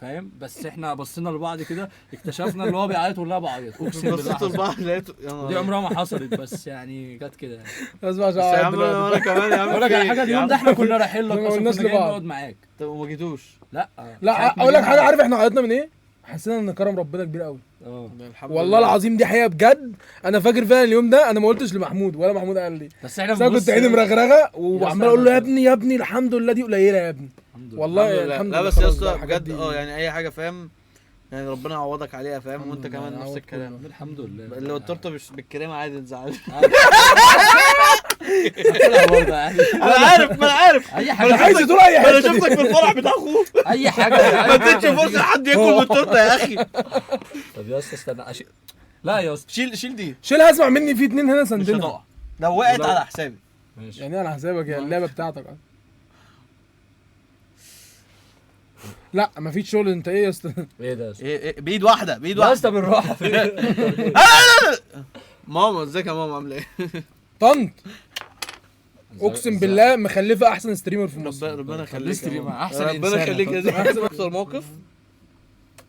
فاهم. بس احنا بصينا لبعض كده اكتشفنا اللي هو بيعيط واللي انا بعيط. اقسم بالله بصيتوا حصلت. لبعض لقيته يا نهار دي أبيض. عمرها ما حصلت بس يعني جت كده يعني. اسمع بس يا عم دلوقتي. وانا كمان يا عم اقول لك على في- حاجه يا اليوم عم. ده احنا كنا رايحين لك ما اصلا قلناش كنا جايين لبعض. نقعد معاك. طب وما جيتوش. لا لا اقول لك حاجه عارف احنا عيطنا من ايه؟ حسينا ان كرم ربنا كبير قوي. الحمد والله لله. العظيم دي حقيقه بجد. انا فاكر فعلا اليوم ده انا ما قلتش لمحمود ولا محمود قال لي، بس احنا بس انا كنت عيني مرغرغه وعمال اقول له يا ابني الحمد لله دي قليله يا ابني. والله الحمد لله. لا بس يا خلاص اسطى بقى الحاجات بجد دي. يعني اي حاجه فاهم يعني ربنا يعوضك عليها فاهم. الحمد وانت لله، كمان نفس يعوض الكلام. كله. الحمد لله. اللي هو التورته مش بالكريمه عادي تزعل. هاكلها برضه يعني. انا عارف ما انا عارف. اي انا حاجه عايز تقول اي ما انا حاجه دي. شفتك في الفرح بتاع اخوه اي حاجه ما اديتش فرصه لحد ياكل من التورته يا اخي. طب يا اسطى استنى لا يا اسطى شيل دي شيلها اسمع مني في اتنين هنا مش سندنا. هتقع لو وقعت ولو- على حسابي. ماشي. يعني انا على حسابك يا اللعبه بتاعتك. لا مفيش شغل. انت ايه يا اسطى؟ ايه ده يا اسطى؟ ايه بايد واحده بايد يا واحده. اسطى بالراحه ماما ازيك يا ماما عامله ايه؟ طنط اقسم بالله مخلفه احسن ستريمر في مصر. ربنا يخليك يا ستريمر، ماما. أحسن ربنا إنسان يخليك يا يا زين. اكثر موقف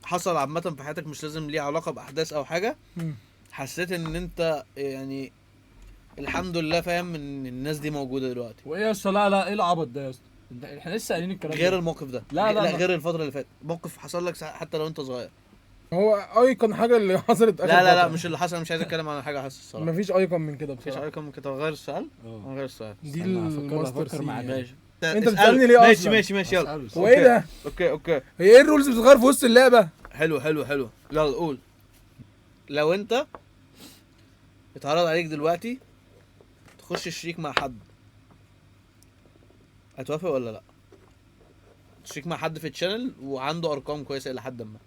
حصل عامه في حياتك مش لازم ليه علاقه باحداث او حاجه مم. حسيت ان انت يعني الحمد لله فاهم ان الناس دي موجوده دلوقتي وايه يا اسطى؟ لا ايه العبط ده يا اسطى؟ احنا لسه قايلين الكلام غير ده. الموقف ده. لا غير الفتره اللي فاتت موقف حصل لك حتى لو انت صغير. هو ايكون حاجه اللي حصلت اخر لا فترة. مش اللي حصل. مش عايز اتكلم عن حاجه حصلت الصراحه. مفيش ايكون من كده مفيش بصراحه. عليكم كده. غير السؤال. غير السؤال. دي استنى، الماستر أفكر سي معاك. يعني. ماشي انت اسأل. بتسألني ليه ماشي أصلاً؟ ماشي يلا. أسأله. هو ايه ده؟ اوكي هي ايه الرولز بتتغير في وسط اللعبه؟ حلو يلا قول. لو انت اتعرض عليك دلوقتي تخش شريك مع حد هتوافق ولا لا؟ شريك مع حد في الشانل وعنده ارقام كويسه الى حد ما.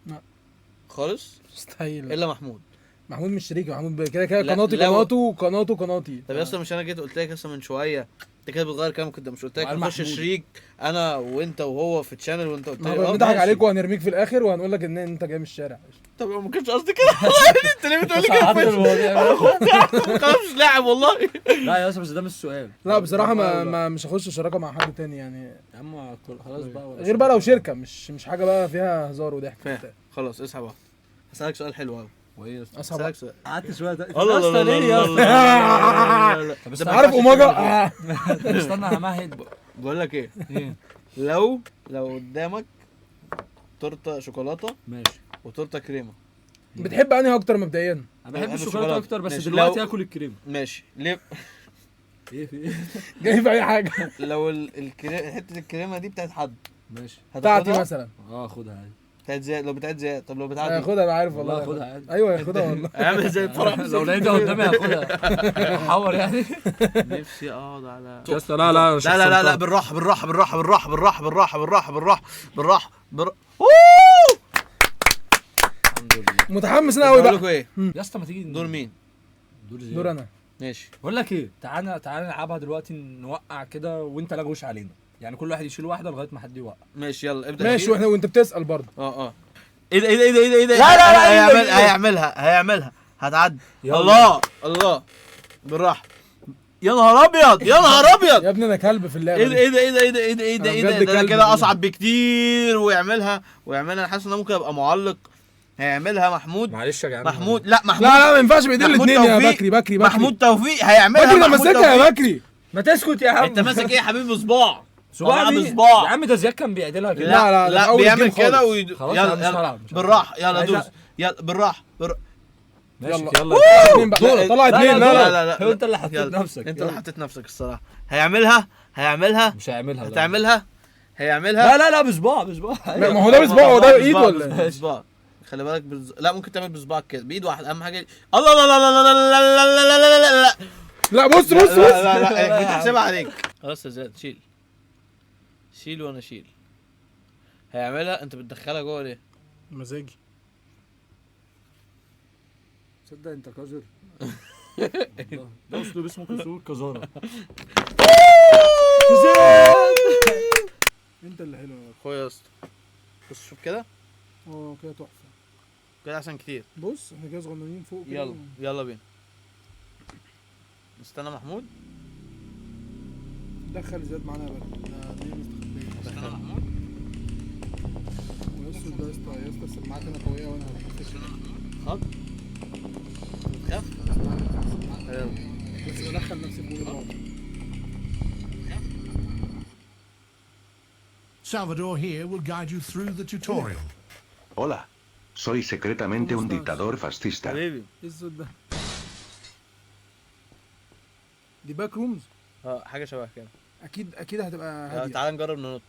لا. خالص مستحيل. الا محمود. محمود مش شريك. محمود كده كده لا، قناتي لو- قناتي. طب يا اسطى مش انا جيت قلت لك اصلا من شويه انت كده بتغير كلامك كده. مش قلت لك وقال نخش محمود. شريك انا وانت وهو في الشانل وانت قلت ما لي بنضحك ماشي. عليك وهنرميك في الاخر وهنقول لك ان انت جاي من الشارع. طب ما كانش قصدي كده. انت ليه بتقول لي صعدت كده؟ المواضيع. خلاص مش لاعب والله. لا يا اسطى بس ده مش السؤال. لا بصراحه ما مش هخش شراكه مع حد تاني يعني. يا عم خلاص بقى ولا غير بقى لو شركه مش حاجه بقى فيها هزار وضحك. فاهم خلاص اسحب واحد. هسألك سؤال حلو قوي. وايه يا اسطى؟ اصعب. هسألك سؤال. قعدت شويه ده الله الله الله ليه يا اسطى؟ الله. طب ده استنى، ما عارف ينفعش اوميجا؟ تعمل كده. طب استنى همهد. بقول لك ايه ايه لو قدامك تورته شوكولاته ماشي. وتورته كريمه بتحب انهي اكتر مبدئيا؟ انا بحب أنا الشوكولاته شوكولاتة. اكتر بس ماشي. دلوقتي لو- هاكل الكريم. ماشي ليه ايه في ايه؟ جاي في اي حاجه لو حته الكريمه دي بتاعت حد ماشي بتاعتي هتاخدها؟ مثلا. خدها عادي. بتاعت زياد، لو بتاعت زياد. طب لو بتاعت هياخدها انا عارف والله والله. هاخدها عادي. ايوه هياخدها والله. عامل زي الفرح. لو لقيتها قدامي هاخدها. احور يعني. نفسي اقعد على يا اسطى لا لا لا لا لا لا بالراحه بالراحه بالراحه بالراحه بالراحه بالراحه بالراحه بالراحه بالراحه. الحمد لله. متحمس انا قوي بقول بقى. لكم ايه؟ يا اسطى ما تيجي دور مين؟ دور زياد. دور انا. ماشي. بقول لك ايه، تعالى نلعبها دلوقتي، نوقع كده وانت لا غوش علينا، يعني كل واحد يشيل واحده لغايه ما حد يوقع. ماشي يلا ابدا. ماشي وانت بتسال برضه. اه ايه ده ايه ده ايه ده ايه ده؟ لا لا لا، هيعملها هتعدي. يلا. الله بالراحه. يا نهار ابيض يا نهار ابيض. يا ابني انا كلب في اللعبه ايه ده دي. ايه ده ايه ده ايه ده ايه ده ايه ده أنا ايه ده بجد ده كلب كده دي. اصعب بكتير. ويعملها انا حاسس ان انا ممكن ابقى معلق. هيعملها محمود. معلش يا جدعان. محمود لا محمود. لا لا ما ينفعش بايدين محمود الاثنين يا توفيق. بكري. محمود توفيق هيعملها. بكري انا محمود ماسكها توفيق. يا بكري. ما تسكت يا عم. انت ماسك ايه يا حبيبي؟ صباع صباع مين؟ بصباع. يا عم ده زياد كان بيعدلها كده. لا، لا، لا أول بيعمل الجيم كده خالص. خلاص أنا مش يلا هلعب، مش هلعب. بالراحه يلا عايز دوس. يلا بالراحه ماشي يلا. يلا. اتنين بقى. طلع اتنين. لا لا. هو انت اللي حطيت يلا. نفسك. انت اللي حطيت نفسك الصراحه. هيعملها مش هيعملها. لا. هتعملها هيعملها. لا بصباع. ما هو ده بصباع هو ده ايد ولا إيه؟ بصباع. خلي بالك لا ممكن تعمل بصباعك كده بايد واحده اهم حاجه. الله لا لا لا لا لا لا لا لا لا لا. لا بص لا لا كنت هحسبها عليك. خلاص يا زياد شيل وانا اشيل. هيعملها. انت بتدخلها جوه ليه؟ مزاجي. تصدق انت كازر. ده اسلوب اسمه كزارة. انت اللي حلو يا اخويا يا اسطى بص شوف كده كده تحفه. كده احسن كتير. بص احنا كده صغننين فوق كده. يلا بينا. استنى محمود. دخل زياد معانا يا بكري. ده مستخبيه. استنى محمود. الاسود ده يا اسطى السماعات هنا قويه وانا هتخش. خد. بتخاف؟ يلا. بس بدخل نفسي في جول الرابع. Salvador here will guide you through the tutorial. Hola, soy secretamente un dictador fascista. حبيبي. ايه الصوت ده؟ دي باك رومز. حاجه شبه كده. اكيد هتبقى هاديه. تعال نجرب ننط.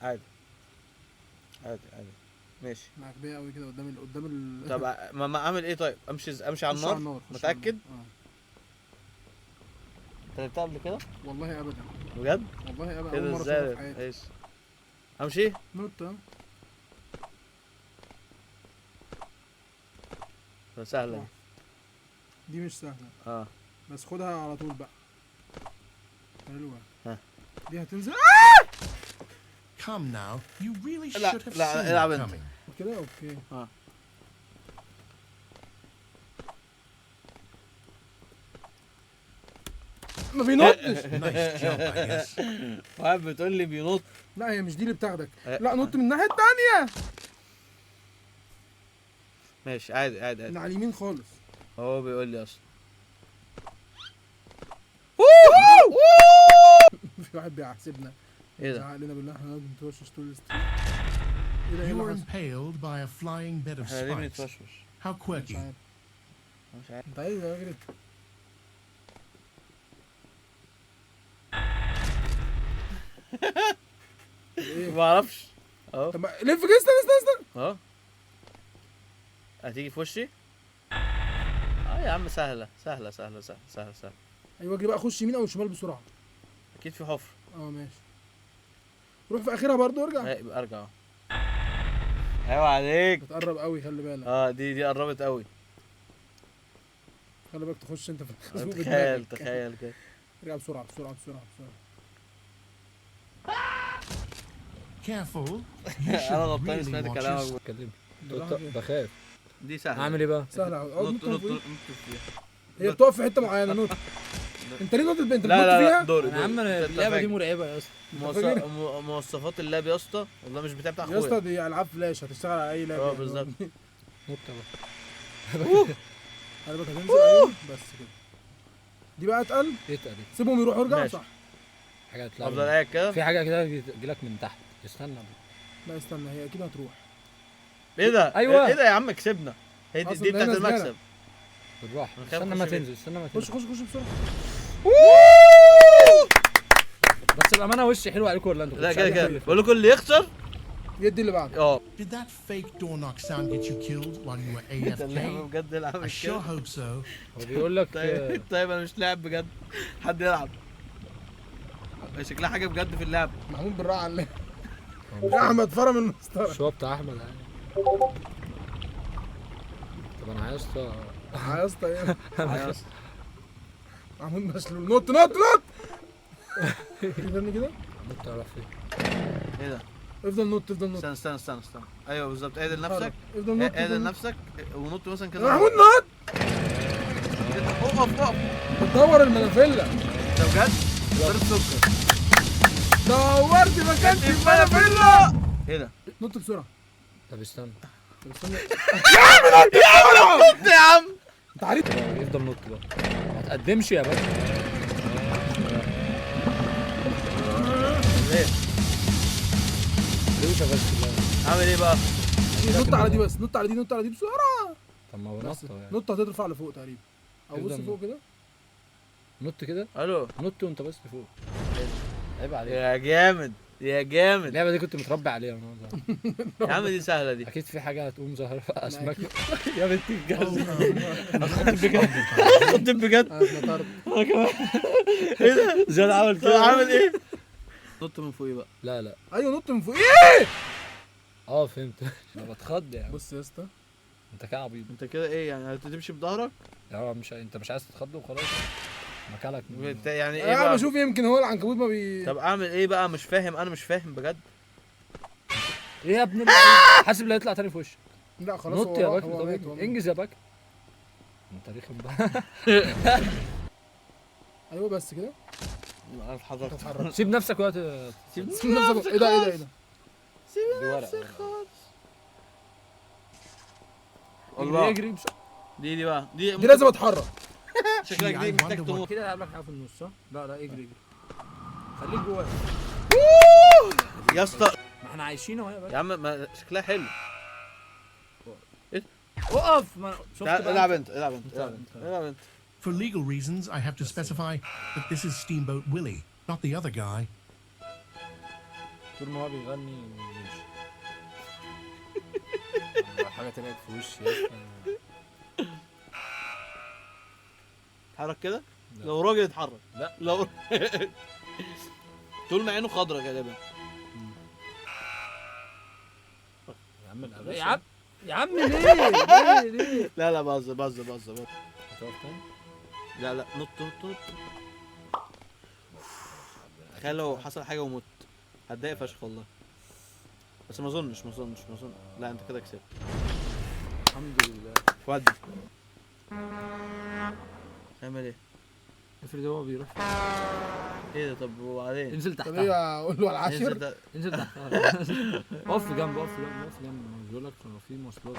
عادي ماشي. معجبيه قوي كده قدام ال طب ما اعمل ايه طيب؟ امشي على النار. متاكد؟ انت لعبتها قبل كده؟ والله ابدا. بجد؟ والله ابدا. كده اول مره ازاي؟ اشوفها في حياتي. ايش؟ امشي؟ نط. سهله دي مش سهله. بس خدها على طول بقى. حلوه. دي هتنزل. Come now, you really لا، should have لا، seen العب it انت. coming. كده اوكي. ما بينطش. Nice jump, I guess. واحد بتقول لي بينط. لا هي مش دي اللي بتاخدك. لا نط من الناحيه الثانيه. ماشي عادي من على اليمين خالص. هو بيقول لي اصلا. في واحد بيحاسبنا. ايه ده؟ علينا بالله احنا ما بنتوشش طول الستريم. ايه ده؟ ايه You اللي were حصل؟ impaled by a flying bed of احنا ليه spikes. بنتوشوش؟ How مش quirky. عارف. مش عارف. انت عايز اجري؟ ما اعرفش. اهو طب لف كده. استنى. اهو هتيجي في وشي. يا عم سهله. ايوه اجري بقى. خش يمين او شمال بسرعه. اكيد في حفر. ماشي. روح في اخرها برضه ارجع. يبقى ارجع اهو. ايوه عليك. بتقرب قوي خلي بالك. دي قربت قوي. خلي بالك تخش انت في الخازوق تخيل بدماغك. كده. ارجع بسرعه. Careful. You انا should غلطان really سمعت watch your كلامك. اتكلم. بالراحة. بخاف. دي سهله. اعمل ايه بقى؟ سهله قوي. نط فيها. هي بتقف في حته معينه. نط. انت ليه نطت؟ انت بتنط لا فيها؟ دور يا عم اللعبه دي مرعبه يا اسطى. مواصفات اللعب يا اسطى والله مش بتاع يا اسطى اخويا. دي العاب فلاش هتشتغل على اي لعبه. بالظبط. نط بقى. خلي بالك هتنزل. ايوه بس كده. دي بقى اتقل. اتقل. سيبهم يروحوا ارجع. ماشي. صح. حاجه هتطلع افضل قاعد كده. في حاجه كده تجيلك من تحت. استنى. لا استنى هي اكيد هتروح. ايه ده؟ أيوة. ايه ده يا عم كسبنا. هي دي أصل بتاعت هنا زبالة. المكسب. بالراحه خايف استنى أخش ما بيه. تنزل استنى ما خش تنزل خش خش بسرعه. بس بامانه وشي حلو عليكم ولا انتوا؟ لا كنتوا كده عايزين كده كل بقول لكم اللي يخسر يدي اللي بعده. اه Did that fake door knock sound get you killed while you were انت اللعبه AFK? بجد العب I sure كده. hope so. هو بيقول لك طيب طيب انا مش لاعب بجد، حد يلعب. شكلها حاجه بجد في اللعب. محمود بالراحه على يا احمد فرم المسطره. مش هو بتاع احمد يعني. طب انا عايز يا اسطى ايه خلاص. محمود مشلول. نط نط نط. استنى كده. انت تعرف ايه؟ ايه ده؟ افضل نط افضل نط. استنى استنى استنى استنى. ايوه بالظبط، اعدل نفسك. افضل نط اعدل نفسك ونط مثلا يا كده. محمود نط. اقف اقف. بتدور المنافله. ده بجد؟ ضرب سكر. دورت مكانتي المنافله. ايه ده؟ نط بسرعه. طب استنى طب استنى. نط يا عم. انت عارف يفضل نط بقى ما تقدمش يا باشا. ايه؟ روشه بس لا. عامل ايه بقى؟ نط على دي بس. نط على دي نط على دي بسرعه. طب ما هو بس نط يعني. نط هترفع لفوق تقريبا. او بص افضل فوق كده. نط كده الو. نط وانت بس لفوق. عيب عليك. يا جامد يا جامد. اللعبه دي كنت متربي عليها وانا صغير. يا عم دي سهله دي. اكيد في حاجه هتقوم ظاهره اسماك. يا بنت الجزمه. Oh, خد بجد. انا اتنطرت. ايه ده؟ زياد عمل طب كده. عامل ايه؟ نط من فوقيه بقى. لا لا ايوه نط من فوق. ايه فهمت. انا بتخض يعني. بص يا اسطى. انت كده عبيط. انت كده ايه يعني هتمشي بظهرك؟ يعني انت مش عايز تتخض وخلاص. مكانك يعني ايه انا بقى؟ بشوف يمكن هو العنكبوت ما بي. طب اعمل ايه بقى؟ مش فاهم، انا مش فاهم بجد. ايه يا ابن حاسب لا يطلع تاني في وشك. لا خلاص. نط يا هو باك هو مات، هو طب مات. انجز يا باك. انت رخم بقى. ايوه بس كده. انا اتحركت. اتحرك. سيب نفسك وقت. سيب نفسك. ايه ده ايه ده ايه ده. سيب دي ورقة. نفسك خالص. اجري الله. اجري بسرعه. دي بقى دي دي لازم اتحرك. شكلك دي محتاج تموت. كده هلعب لك حاجه في النص صح؟ لا لا اجري خليك جوه. يا اسطى ما احنا عايشين اهو يا يا باشا. عم ما شكلها حلو. اقف ما شفت تعال بقى العب انت؟ انت العب انت العب انت العب انت. For legal reasons, I have to specify that this is Steamboat Willie, not the other guy. طول ما هو بيغني يمشي. حاجه طلعت في وشي يا اسطى. اتحرك كده. لا. لو راجل اتحرك. لا. لو طول ما عينه خضرا غالبا. يا عم الأباء. يا عم يا عم ليه؟ لا لا بهزر بهزر بهزر. هتقف تاني؟ لا لا نط نط نط. تخيل لو حصل حاجه ومت هتضايق فشخ والله. بس ما اظنش ما اظنش ما اظن. لا انت كده كسبت. الحمد لله. ودي. اعمل ايه؟ افرض هو بيروح. ايه ده طب وبعدين؟ انزل طب تحتها. ايه اقول له على انزل العاشر. ده. انزل تحتها. اقف جنب اقف جنب اقف جنب. بيقول لك لو في مواصلات.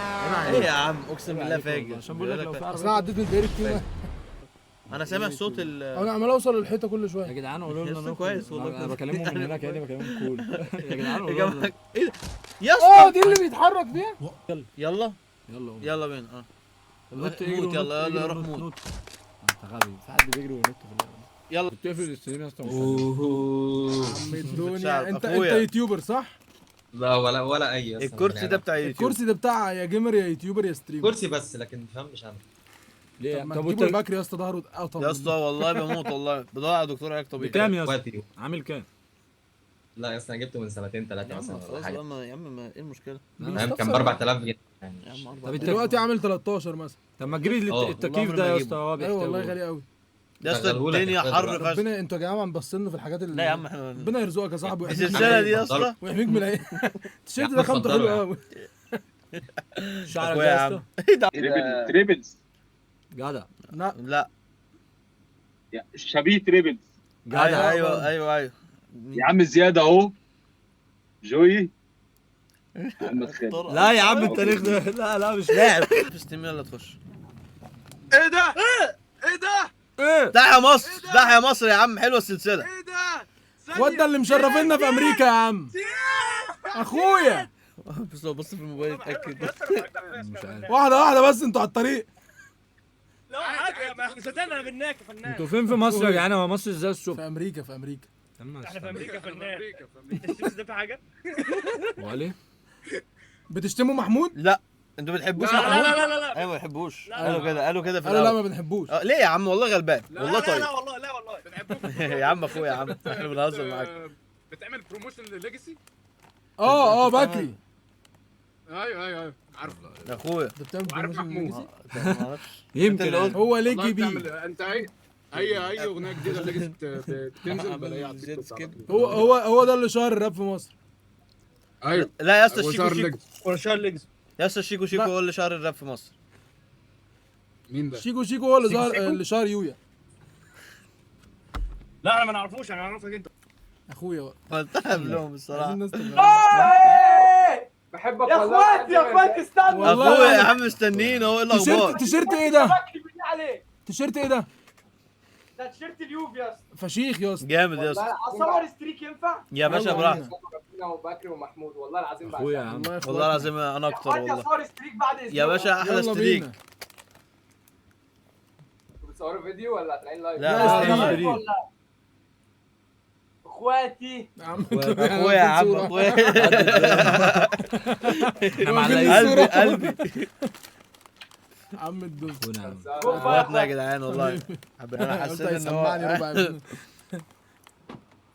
ايه يا عم اقسم بالله عليك والله، فاجر. عشان بقول لك لو في اصل انا عربيه. عديت من الدايركت كده. انا سامع صوت ال. انا عمال اوصل للحيطه كل يا شويه. جدعان قولوا لنا يا اسطى نخرج. كويس والله انا كويس. بكلمهم من هنا كاني بكلمهم كول. يا جدعان يا قولوا جماعه لنا. ايه ده؟ يا اه اسطى دي اللي بيتحرك فيها. يلا يلا قوم. يلا بينا نط موت يلا يلا روح موت. انت غبي في حد بيجري وينط في اللعبه. يلا بتقفل الاستريم يا اسطى. عم الدنيا. بتشعب انت أخويا. يوتيوبر صح؟ لا ولا اي أصلاً الكرسي ده بتاع يوتيوب. الكرسي ده بتاع يا جيمر يا يوتيوبر يا ستريمر. كرسي بس لكن فاهم مش انا. ليه؟ طب ما طب تجيبوا وانت البكري يا اسطى ظهره اتقطم. يا اسطى والله بموت والله بدور على دكتور علاج طبيعي. بكام يا اسطى؟ وقتي. عامل كام؟ لا يا اسطى انا جبته من سنتين يا ثلاثه عم مثلا ولا خلاص حاجه. بقى يا عم ايه المشكله؟ فاهم كان ب 4000 جنيه يعني. يا عم طب انت دلوقتي عامل 13 مثلا. طب ما تجري اه. التكييف والله ده ما يا اجيبه. اسطى هو ايوه والله بيحتاجه. غالي قوي. يا اسطى شغلهولك الدنيا يا حر دلوقتي. فشخ. ربنا انتوا يا جماعه مبصلنا في الحاجات اللي لا يا عم احنا ربنا يرزقك يا صاحبي ويحميك السلسله دي يا اتفضلوا. اسطى. ويحميك من العين. التيشيرت يا ده عم خامته اتفضلوا حلوه يا قوي. شعرك اخويا ده يا يا عم. اسطى. تريبلز جدع لا لا شبيه تريبلز. جدع. ايوه ايوه يا عم زياده اهو. جوي محمد خالد. لا يا عم التاريخ ده لا مش لاعب. في ستيم يلا تخش. ايه ده؟ ايه ده؟ ايه ده يا مصر ده يا مصر يا عم حلوه السلسله. ايه ده؟ وده اللي مشرفينا في امريكا يا عم. اخويا بس لو بص في الموبايل اتاكد. مش عارف. واحده واحده بس انتوا على الطريق. لا حاجه ما احنا صدقنا بالناك يا فنان. انتوا فين في مصر يا جدعان؟ هو مصر ازاي الصبح؟ في امريكا في امريكا. احنا في امريكا فنان. التشتيت ده في حاجه؟ وعلي بتشتموا محمود؟ لا انتوا بتحبوش لا محمود؟ لا لا لا لا ايوه ما بيحبوش. لا. قالوا كده في قالوا لا الاول. ما بنحبوش. ليه يا عم والله غلبان والله لا طيب. لا والله لا والله بنحبكم. يا عم اخويا يا عم احنا بنهزر معاك. بتعمل بروموشن لليجاسي؟ بكري. ايوه عارف. يا اخويا انت بتعمل وعارف بروموشن محمود. ليجاسي؟ ما اعرفش. يمكن اللي قلت. هو ليجي والله بي. بتعمل انت اي اغنيه جديده ليجاسي بتنزل بلاقيها على التيك توك على طول. هو ده اللي شهر الراب في مصر. ايوه لا يا اسطى هو الشيكو شهر شيكو. ليجاسي. ولا شهر ليجز. يا اسطى الشيكو شيكو هو اللي شهر الراب في مصر. مين ده؟ شيكو هو اللي شهر يويا. لا انا ما نعرفوش انا اعرفك انت. اخويا بقى. قلتها لهم عايزين الصراحه. الناس تفهم. بحبك يا اخواتي استنى. والله اخويا يا أنا- عم مستنيين اهو ايه الاخبار. تيشيرت ايه ده؟ بالله عليك تيشيرت ايه ده؟ ده تيشيرت اليوب يا اسطى. فشيخ يا اسطى. جامد يا اسطى. اصور ستريك ينفع؟ يا باشا يلا براحتك. بينا. وبكري ومحمود والله العظيم اخويا يا عم. والله العظيم انا يا اكتر اخواتي والله. اصور ستريك بعد اسبوع. يا باشا احلى يلا ستريك. بينا. بتصوروا فيديو ولا هتلاقين لايف؟ لا لا، لا لا، ستريك. اخواتي يا عم اخويا يا عم اخويا. احنا مع قلبي قلبي. عم الدوس. اخونا يا عم. اخواتنا يا جدعان والله. انا قلت حسيت ان هيسمعني هو ربع منه.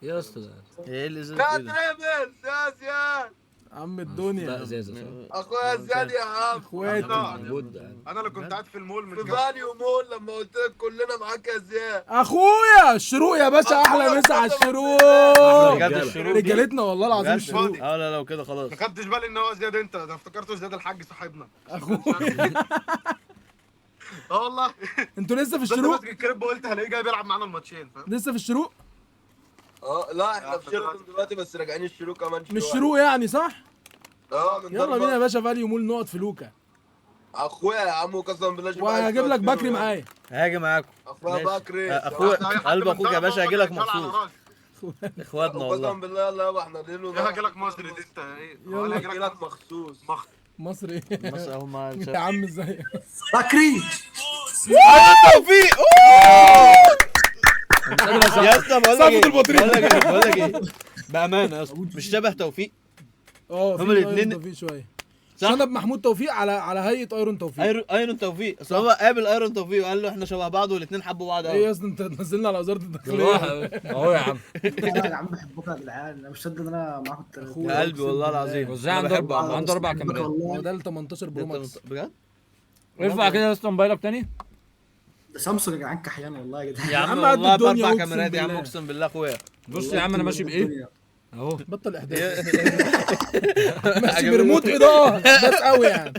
يا اسطى ده ايه اللي زي يا كده. تريبل يا زياد عم الدنيا. لا ازازه صح؟ اخويا زياد يا عم. اخواتي. موجود ده. انا اللي كنت قاعد في المول في فاليو مول لما قلت لك كلنا معاك يا زياد. اخويا الشروق يا باشا، احلى مسا على الشروق. بجد الشروق دي؟ رجالتنا والله العظيم بجد؟ الشروق. اه لا لو كده خلاص. ما خدتش بالي ان هو زياد انت ده افتكرته زياد الحاج صاحبنا. اخويا اه والله. انتوا لسه في بس الشروق؟ ماسك الكريب وقلت هلاقيه جاي بيلعب معانا الماتشين فاهم. لسه في الشروق؟ لا احنا في شيراتون دلوقتي بس راجعين الشروق كمان شويه. مش شروق يعني صح؟ من يلا بينا يا باشا فاليو مول نقعد في لوكا. اخويا يا عم قسما بالله وهجيب لك بكري معايا. هاجي معاكم. اخويا ماشي. بكري اخويا قلب اخوك يا باشا هاجي لك مخصوص. اخواتنا قسما والله. بالله يلا احنا ليله هاجي لك مصر انت ايه؟ يلا. هاجي لك مخصوص. مصر ايه؟ مصر اهو مع يا عم ازاي؟ بكري توفيق. يا اسطى بقول لك صفة البطريق. بقول لك ايه بامانه يا اسطى مش شبه توفيق. اه هما الاتنين- توفيق شويه. صح؟ شنب محمود توفيق على هيئه ايرون توفيق. ايرون توفيق. اصل هو قابل ايرون توفيق وقال له احنا شبه بعض والاثنين حبوا بعض ايه قوي. يا اسطى انت تنزلنا على وزاره الداخليه؟ اهو يا عم. يا عم بحبكم يا جدعان، انا مش صدق ان انا معاكم التلاتة. يا قلبي والله العظيم. وازاي أنا عنده بحبه. عنده اربع بحبك كاميرات؟ هو والله. ده ال 18 برو ماكس. بجد؟ ارفع كده يا اسطى موبايلك تاني. ده سامسونج يا جدعان كحيان والله يا جدعان. يا عم عم قد والله الدنيا باربع أقسم كاميرات يا عم بالله. اقسم بالله اخويا. بص يا عم انا ماشي بايه اهو. بطل احداث. ماشي بريموت اضاءه بس قوي يعني.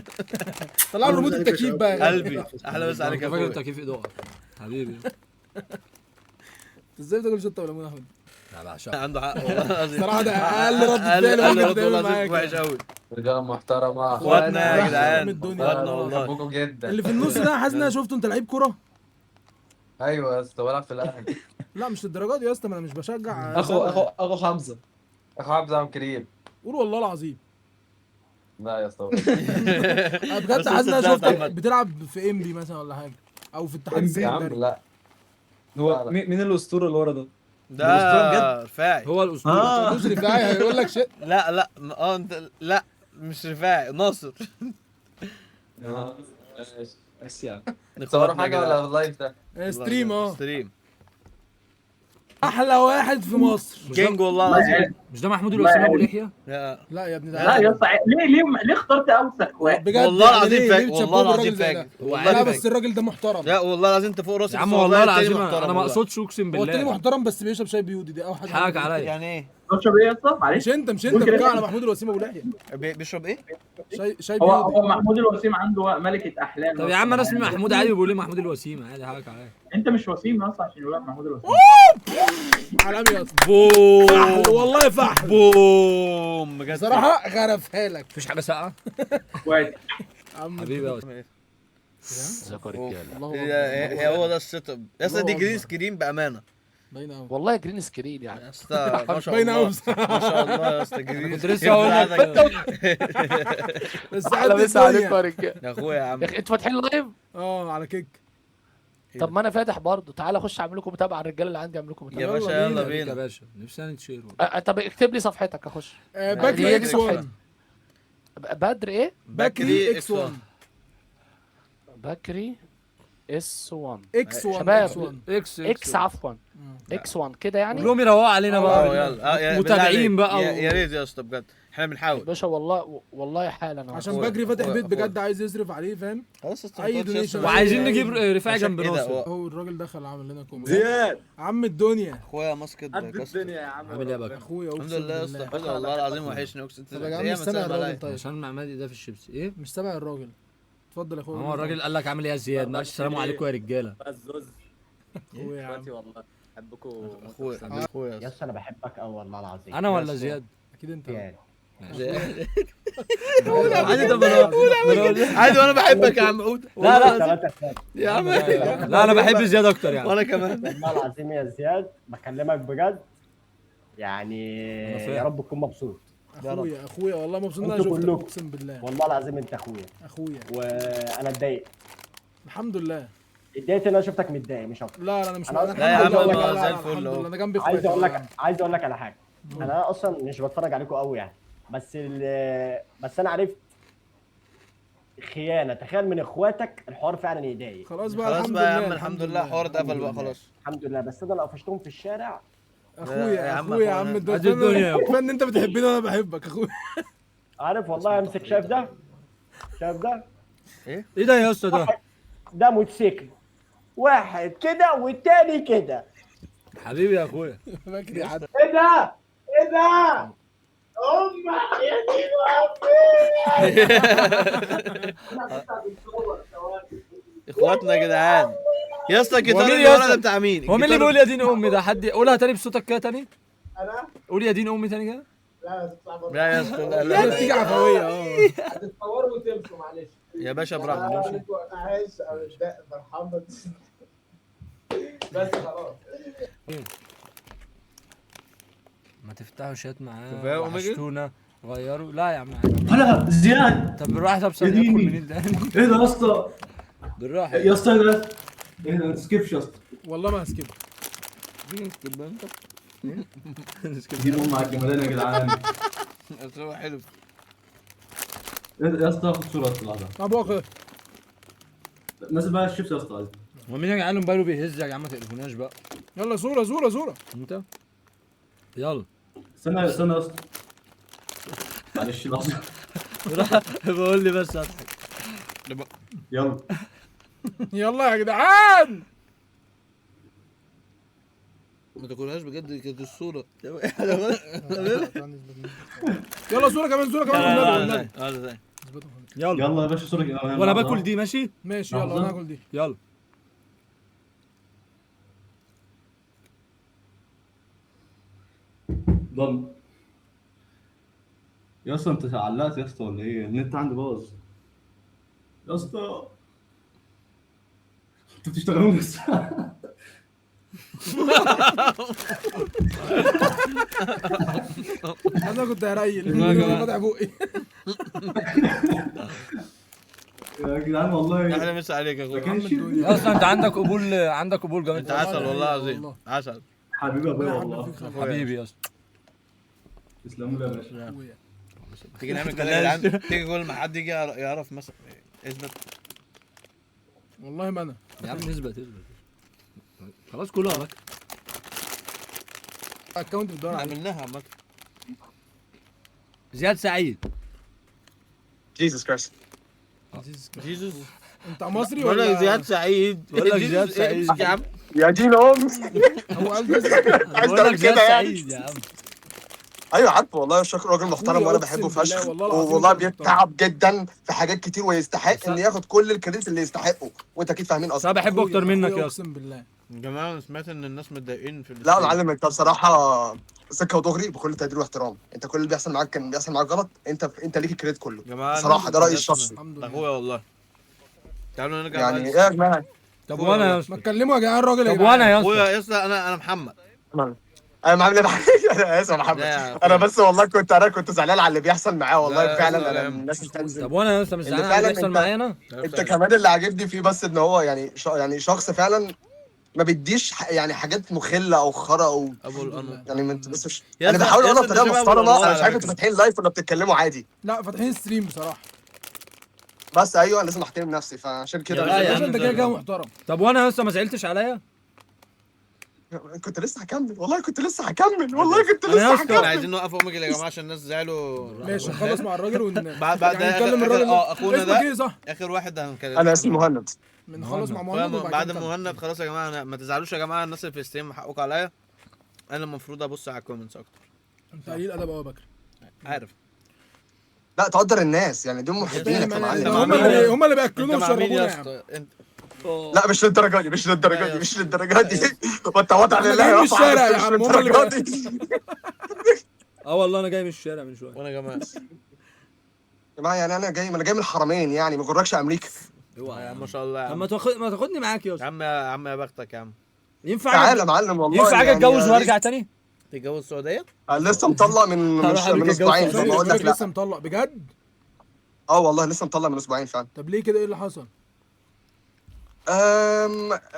طلع له ريموت التكييف بقى. قلبي احلى بس عليك يا فاكر اخويا. التكييف اضاءه حبيبي. ازاي بتاكل شطه وليمون يا احمد؟ لا بعشقها. عنده حق والله العظيم. صراحه ده اقل رد فعل اقل ممكن رد تعمل والله معاك. وحش قوي. رجال محترمة. اخواتنا يا واحد جدعان من الدنيا. اخواتنا والله. بحبكم جدا. اللي في النص ده حاسس ان انا شفته. انت لعيب كوره؟ ايوه يا اسطى بلعب في الاهلي. لا مش للدرجه دي يا اسطى، ما انا مش بشجع. اخو حمزه. اخو حمزه عم كريم. قول والله العظيم. لا يا اسطى. أنا بجد بس حاسس ان انا صدقت شفتك عامة. بتلعب في ام بي مثلا ولا حاجه، او في اتحاد يا السكندري. عم لا. هو مين الاسطوره اللي ورا ده؟ ده رفاعي. هو الاسطوره. مش رفاعي هيقول لك شيء. لا انت لا مش رفاعي ناصر. بس يعني اخواتنا تصوروا يا حاجه جدعان. ولا اللايف ده؟ ستريم ستريم. احلى واحد في مصر. كينج والله العظيم. مش ده محمود الوسيم ابو لحيه؟ لا لا يا ابني لا ده يا اسطى ليه اخترت اوسخ واحد؟ بجد والله يعني العظيم ليه فاجر بتشبهوا والله بالراجل العظيم زي ده؟ فاجر لا والله بس فاجر. الراجل ده محترم. لا والله العظيم انت فوق راسي. يا عم بس والله التاني العظيم محترم انا ما والله. اقصدش اقسم هو التاني بالله. محترم بس بيشرب شاي بيودي، دي اول حاجه. حقك عليا. يعني ايه؟ بتشرب ايه يا اسطى؟ معلش. مش انت بتتكلم على محمود الوسيم ابو لحيه. بيشرب ايه؟ شاي هو بيودي. محمود الوسيم عنده ملكة احلام. طب يا عم انا اسمي محمود عادي بيقول لي محمود الوسيم عادي. حقك عليا. انت مش وسيم اصلا عشان يقول لك محمود الوسيم. عالمي يا اسطى. بوم فحل والله فحل. بوم بجد. بصراحه غرفها لك. مفيش حاجه ساقعه كويس. عم حبيبي يا اسطى. ازيكم يا رجاله. الله هي هو ده السيت اب يا اسطى. دي الله جرين أكبر. سكرين بامانه باينه قوي. والله جرين سكرين يعني. يا اسطى ما شاء باينه الله. قوي ما شاء الله يا اسطى جرين كنت لسه هقول لك بس احلى قد مسا عليكم يا الدنيا. رجاله. يا اخويا يا عم. يا اخي انتوا فاتحين لايف؟ على كيك. طب ما انا فاتح برضه، تعالى اخش اعمل لكم متابعه، الرجاله اللي عندي اعمل لكم يا متابعه. باشا يلا يا بينا. باشا نفسنا نتشير. طب اكتب لي صفحتك اخش. باكري هي دي اكس صفحتي. 1. بدر ايه؟ باكري اكس 1. بكري اس 1 اكس 1 شباب. اكس اكس عفوا اكس 1 كده يعني. كلهم يروقوا علينا بقى. يلا متابعين بقى يا ريت يا اسطى بجد احنا بنحاول. باشا والله حالا اهو. عشان باكري فاتح بيت بجد عايز يصرف عليه فاهم. خلاص يا اسطى أي ما تقولش يا اسطى. donation. وعايزين أي- نجيب رفاعي جنب عشان كده ناصر. هو الراجل دخل عامل لنا كومنت. زياد عم الدنيا اخويا ماسك قد الدنيا يا عم. عامل ايه بقى؟ اخويا الحمد اقسم لله يا اسطى بالله. حلو والله العظيم وحشني اقسم طب يا جدعان مش سامع الراجل طيب. عشان معمدي ده في الشيبسي ايه؟ مش سامع الراجل. اتفضل يا اخويا. هو الراجل قال لك عامل ايه يا زياد؟ معلش السلام عليكم يا رجاله. الزوز اخويا يا عم. اخواتي والله بحبكم. اخويا يس انا بحبك قوي والله العظيم. انا ولا زياد؟ اكيد انت. عادي طب عادي وانا بحبك يا عم عود. لا لا ثلاثة فات. يا عم لا انا بحب زياد اكتر يعني. وانا كمان. والله العظيم يا زياد بكلمك بجد يعني أنا فاهم. يا رب تكون مبسوط. اخويا والله مبسوط ان انا انتوا شفتك كلكم. اقسم بالله. والله العظيم انت اخويا اخويا وانا اتضايقت. الحمد لله. اتضايقت ان انا شفتك متضايق مش اكتر. لا انا مش أنا الحمد لا يا عم لله، ما لا، لا، زي الحمد الفل لله، اهو. انا جنبي عايز اخواتي. اقول لك على حاجه. انا اصلا مش بتفرج عليكم قوي يعني بس انا عرفت خيانه. تخيل من اخواتك الحوار فعلا يضايق. خلاص بقى خلاص الحمد بقى يا لله عم الحمد لله حوار اتقفل بقى خلاص. الحمد لله. بس انا لو قفشتهم في الشارع يا اخويا عم اخويا يا عم أخويا. ده عادي الدنيا. كفايه ان انت بتحبني وانا بحبك اخويا. عارف والله امسك. شايف ده؟ شايف ده؟ ايه ده يا اسطى ده؟ ده موتوسيكل. واحد كده والتاني كده. حبيبي يا اخويا. فاكر يا حد. ايه ده؟ ايه ده؟ امك يا دين اخواتنا يا جدعان يا اسطى الجيتار مين اللي يا ورا اسطى؟ ده بتاع مين؟ هو مين اللي الجيتار- بيقول يا دين امي ده؟ حد قولها تاني بصوتك كده تاني. انا؟ قول يا دين امي تاني كده. لا يا اسطى لا لا لا بتيجي عفويه هتتصوروا وتمشوا معلش. يا باشا براحتك نمشي. انا عايش فرحان بس خلاص. ما تفتحوا شات معاه كفاية أوميجا؟ وحشتونا غيروا. لا يا عم عادي. هلا زياد. طب بالراحه. طب ثانيه ادخل منين ده؟ ايه ده يا اسطى؟ بالراحه يا اسطى ده ايه ده؟ ما تسكبش يا اسطى. والله ما هسكت. دي ام على الجمدان يا جدعان. بس هو حلو. يا اسطى خد صوره لحظه. ابوك نازل بقى الشيبس يا اسطى. هو مين يا جدعان موبايله بيهز يا جدعان؟ ما تقلقوناش بقى. يلا صوره. انت يلا. استنى يا اسطى. معلش لحظه. بقول لي بس اضحك. يلا. يلا يا جدعان. ما تاكلهاش بجد كانت الصورة. يلا صوره كمان والنبي. يلا يلا يا باشا صوره. وانا باكل دي ماشي. ماشي يلا انا هاكل دي. يلا ضم. يا اسطى انت علقت يا اسطى ولا ايه؟ النت عندي باظ. يا اسطى انتوا بتشتغلوا لسه. انا كنت هريل فاتح بقي. يا جدعان والله احنا مسا عليك يا اخويا. اصلا انت عندك قبول جامد. انت عسل والله العظيم عسل. حبيبي يا ابويا والله. حبيبي يا اسطى. تسلموا لي يا باشا. تيجي نعمل كده يا جدعان. تيجي كل ما حد يجي يعرف مثلا اثبت. والله ما انا. يا عم اثبت. خلاص كلها بقى. اكونت بتدور عليه. عملناها عامة. زياد سعيد. جيسس كرايست. جيسوس. انت مصري بقول لك ولا زياد سعيد. بقول لك جيسوس زياد إيه؟ سعيد. يا عم يا دين ام. هو قال جزء. بقول لك زياد سعيد يا عم. ايوه عارفه والله الشكر راجل محترم وانا بحبه أقسم بالله فشخ والله العظيم والله راجل بيتعب جدا في حاجات كتير ويستحق ان ياخد كل الكريدت اللي يستحقه وانت اكيد فاهمين بس اصلا. انا بحبه اكتر منك يا اسطى. اقسم بالله. يا جماعة انا سمعت ان الناس متضايقين في لا يا معلم انت بصراحه سكه ودغري بكل تقدير واحترام. انت كل اللي بيحصل معاك كان بيحصل معاك غلط. انت ليك الكريدت كله يا جماعة بصراحه ده رايي الشخصي. الحمد ده لله. اخويا والله. تعالوا نرجع يعني بقى. ايه يا جماعه؟ طب وانا يا ما اسطى. تكلموا يا جدعان الراجل يا طب جدعان. وانا يا اسطى. اخويا يا اسطى انا محمد. انا ما عامل انا اسف يا محمد. انا بس والله كنت زعلان على اللي بيحصل معاه والله فعلا. انا من الناس طب وانا لسه مش زعلان على اللي بيحصل معايا انا. انت كمان اللي عاجبني فيه بس ان هو يعني شخص فعلا ما بيديش يعني حاجات مخله او خرا او ابو القمر يعني ما انت بس مش يا انا اسطى- بحاول يا اقولها اسطى بطريقه ده شباب محترمه. والله انا مش على عارف فكرة. انتوا فاتحين لايف ولا بتتكلموا عادي. لا فاتحين ستريم بصراحه. بس ايوه لازم احترم نفسي فعشان يا كده باشا، يا عم باشا انت ده- كده كده محترم. طب وانا لسه ما زعلتش عليا. كنت لسه هكمل والله كنت لسه هكمل والله كنت أنا لسه يا اسطى احنا هكمل. عايزين نوقف امك يا جماعه عشان الناس زعلوا. ماشي نخلص مع الراجل بعد يعني ده نكلم آخر- الراجل اخونا اسمك ده ايه صح؟ اخر واحد هنكلم. انا اسمي مهند. بنخلص مع مهند وبعد بعد كده نكمل. مهند خلاص يا جماعه. ما تزعلوش يا جماعه الناس اللي في الستريم حقكم عليا. انا المفروض ابص على الكومنتس اكتر. انت قليل ادب قوي يا بكر. عارف لا تقدر الناس يعني دول محبينك يا معلم. هم اللي بياكلونا انت مع مين ويشربونا يا يا عم. اسطى؟ انت لا مش للدرجه دي مش للدرجه دي مش للدرجه دي. وانت واضح احنا لله جايين من يرفع الشارع عنك، يا مش عم، هم اللي للدرجة دي. اه والله انا جاي من الشارع من شويه. وانا يا جماعه يا جماعه يعني انا جاي من الحرمين يعني ما يغركش امريكا. اوعى يا عم ما شاء الله يا طب عم. ما تاخدني معاك يا يا اسطى. عم يا بختك يا عم. ينفع تعالى يا معلم والله ينفع اجي يعني اتجوز وارجع تاني؟ تتجوز السعوديه؟ لسه مطلق من هروح أمريكا اسبوعين أتجوز. فبقول لك لا. لسه مطلق بجد؟ اه والله لسه مطلق من اسبوعين فعلا. طب ليه كده؟ ايه اللي حصل؟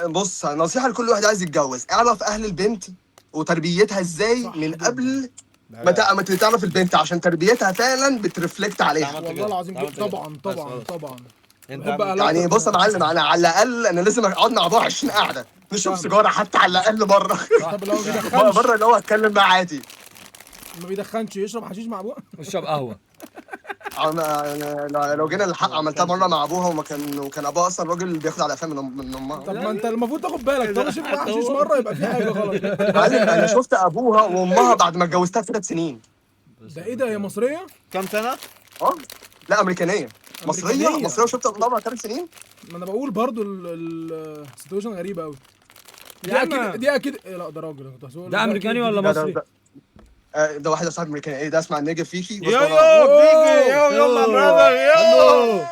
بص نصيحه لكل واحد عايز يتجوز اعرف اهل البنت وتربيتها ازاي صح من جدا. قبل ما تعرف البنت عشان تربيتها فعلا بترفلكت عليها. والله العظيم عملت كده. كده. طبعا بس طبعا خلاص. طبعا. انت بحب عملت- علاقة يعني بص يا معلم انا على الاقل انا لازم اقعد مع ابوها 20 قعده نشرب فاهم. سيجاره حتى على الاقل مره. طب لو ما بيدخنش بره اللي هو اتكلم معاه عادي. ما بيدخنش يشرب حشيش مع ابوه؟ اشرب قهوه. لو جينا للحق عملتها مره مع ابوها وكان ابوها اصلا راجل بياخد على قفاه من امها. طب ما انت المفروض تاخد بالك. طب شرب معاه حشيش مره يبقى في حاجه غلط. معلم انا شفت ابوها وامها بعد ما اتجوزتها 3 سنين. ده ايه ده؟ هي مصريه؟ كام سنه؟ اه لا امريكانيه. أمريكانية. مصريه وشفت ابوها بعد 3 سنين. ما انا بقول برضو السيتويشن غريبه قوي. دي يا اكيد عم. دي اكيد إيه لا ده راجل. أنا كنت هسأل ده امريكاني ولا ده- مصري؟ ده واحد صاحب امريكاني. ايه ده اسمع النيجر فيكي. يو بيجي يو ماي براذر يو.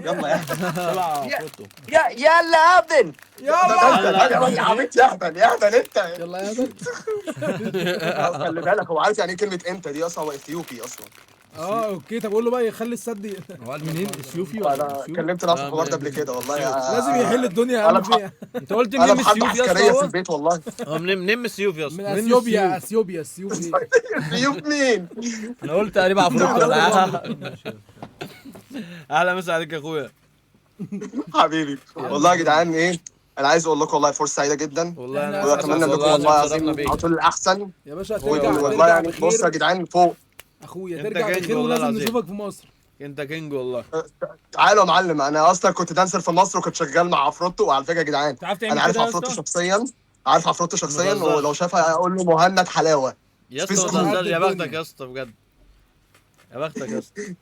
يلا يا طلع فوتو. يلا ابن يلا يا عبيط يا اهبل انت. يلا يا بنت. خلي بالك هو عارف يعني ايه كلمه انت دي اصلا. هو اثيوبي اصلا. اوكي طب قول له بقى يخلي السد هو قال منين؟ اثيوبي ولا انا اثيوبي؟ كلمت ناس في الحوار ده قبل كده والله. لازم يحل الدنيا انا اهم فيها. انت قلت انا منين من بحب اثيوبي يا عسكريه في اسطى؟ البيت والله. هو منين من السيوف يا من اسطى؟ اثيوبيا السيوف. اثيوبي. اثيوب مين؟ انا قلت تقريبا افريقيا ولا اهلا مسا عليك يا اخويا. حبيبي والله يا جدعان ايه انا عايز اقول لكم والله فرصه سعيده جدا والله انا واتمنى لكم والله العظيم بيك. على طول الاحسن. يا باشا والله ترجع يعني بص يا بخير. جدعان فوق. اخويا انت ترجع كينج بخير والله ولازم العظيم. نشوفك في مصر. انت كينج والله. تعالوا يا معلم انا اصلا كنت دانسر في مصر وكنت شغال مع عفروتو. وعلى فكره يا جدعان تعرف تعمل انا عارف كده يا عفروتو اسطى؟ شخصيا. عارف عفروتو شخصيا مهزر. ولو شافها اقول له مهند حلاوه. يا اسطى سبيس ما تهزرش. قد يا الدنيا. بختك يا اسطى بجد. يا بختك يا اسطى.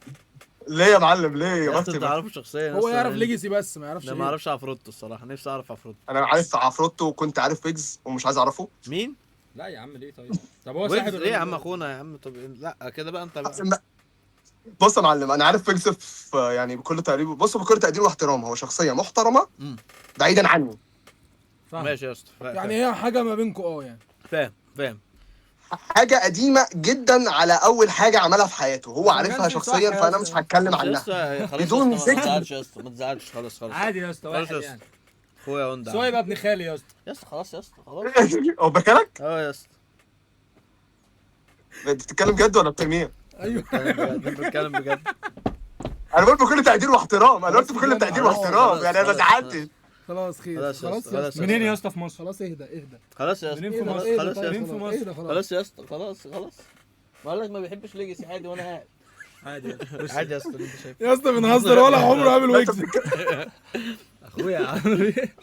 ليه يا معلم ليه يا يا اسطى بختي انت بقى؟ عارفه شخصيا يا هو اسطى. يعرف انا- ليجاسي بس ما يعرفش انا ما ايه. اعرفش عفروتو الصراحه. نفسي اعرف عفروتو. انا عارف عفروتو وكنت عارف ويجز ومش عايز اعرفه. مين؟ لا يا عم ليه طيب؟ طب هو ويجز صاحب ليه يا عم اخونا يا عم؟ طب لا كده بقى انت بقى. بص يا معلم انا عارف ويجز في يعني بكل تقريب. بص بكل تقدير واحترام هو شخصيه محترمه بعيدا عني. ماشي يا اسطى. يعني هي حاجه ما بينكم يعني. فاهم. حاجه قديمه جدا على اول حاجه عملها في حياته هو عارفها كانش شخصيا صح يا فانا اسطى. مش هتكلم يا عنها. اسطى خلاص بدون يا اسطى، ما ذكر. تزعلش يا اسطى. ما تزعلش خلاص. عادي يا اسطى خلاص واحد يا اسطى. يعني. اخويا وندا. سواء يبقى ابن خالي يا اسطى. يا اسطى خلاص يا اسطى خلاص. هو بكلك اه يا اسطى. بتتكلم جد ولا بترميه؟ ايوه بتكلم بجد. انا بقول بكل تقدير واحترام. انا قلت بكل تقدير خلاص، واحترام خلاص، يعني انا ما خلاص، زعلتش. خلاص خير. خلاص يا خلاص اسطى، خلاص. منين يا اسطى في مصر؟ خلاص اهدى. خلاص يا اسطى. منين في خلاص مصر؟ خلاص يا منين اسطى. في مصر؟ اهدى خلاص. خلاص يا اسطى. خلاص. بقول لك ما بيحبش ليجاسي عادي وانا قاعد. عادي يا اسطى. عادي يا اسطى اللي انت شايفه. يا اسطى بنهزر ولا عمره قابل ويجز. اخويا عامل ايه؟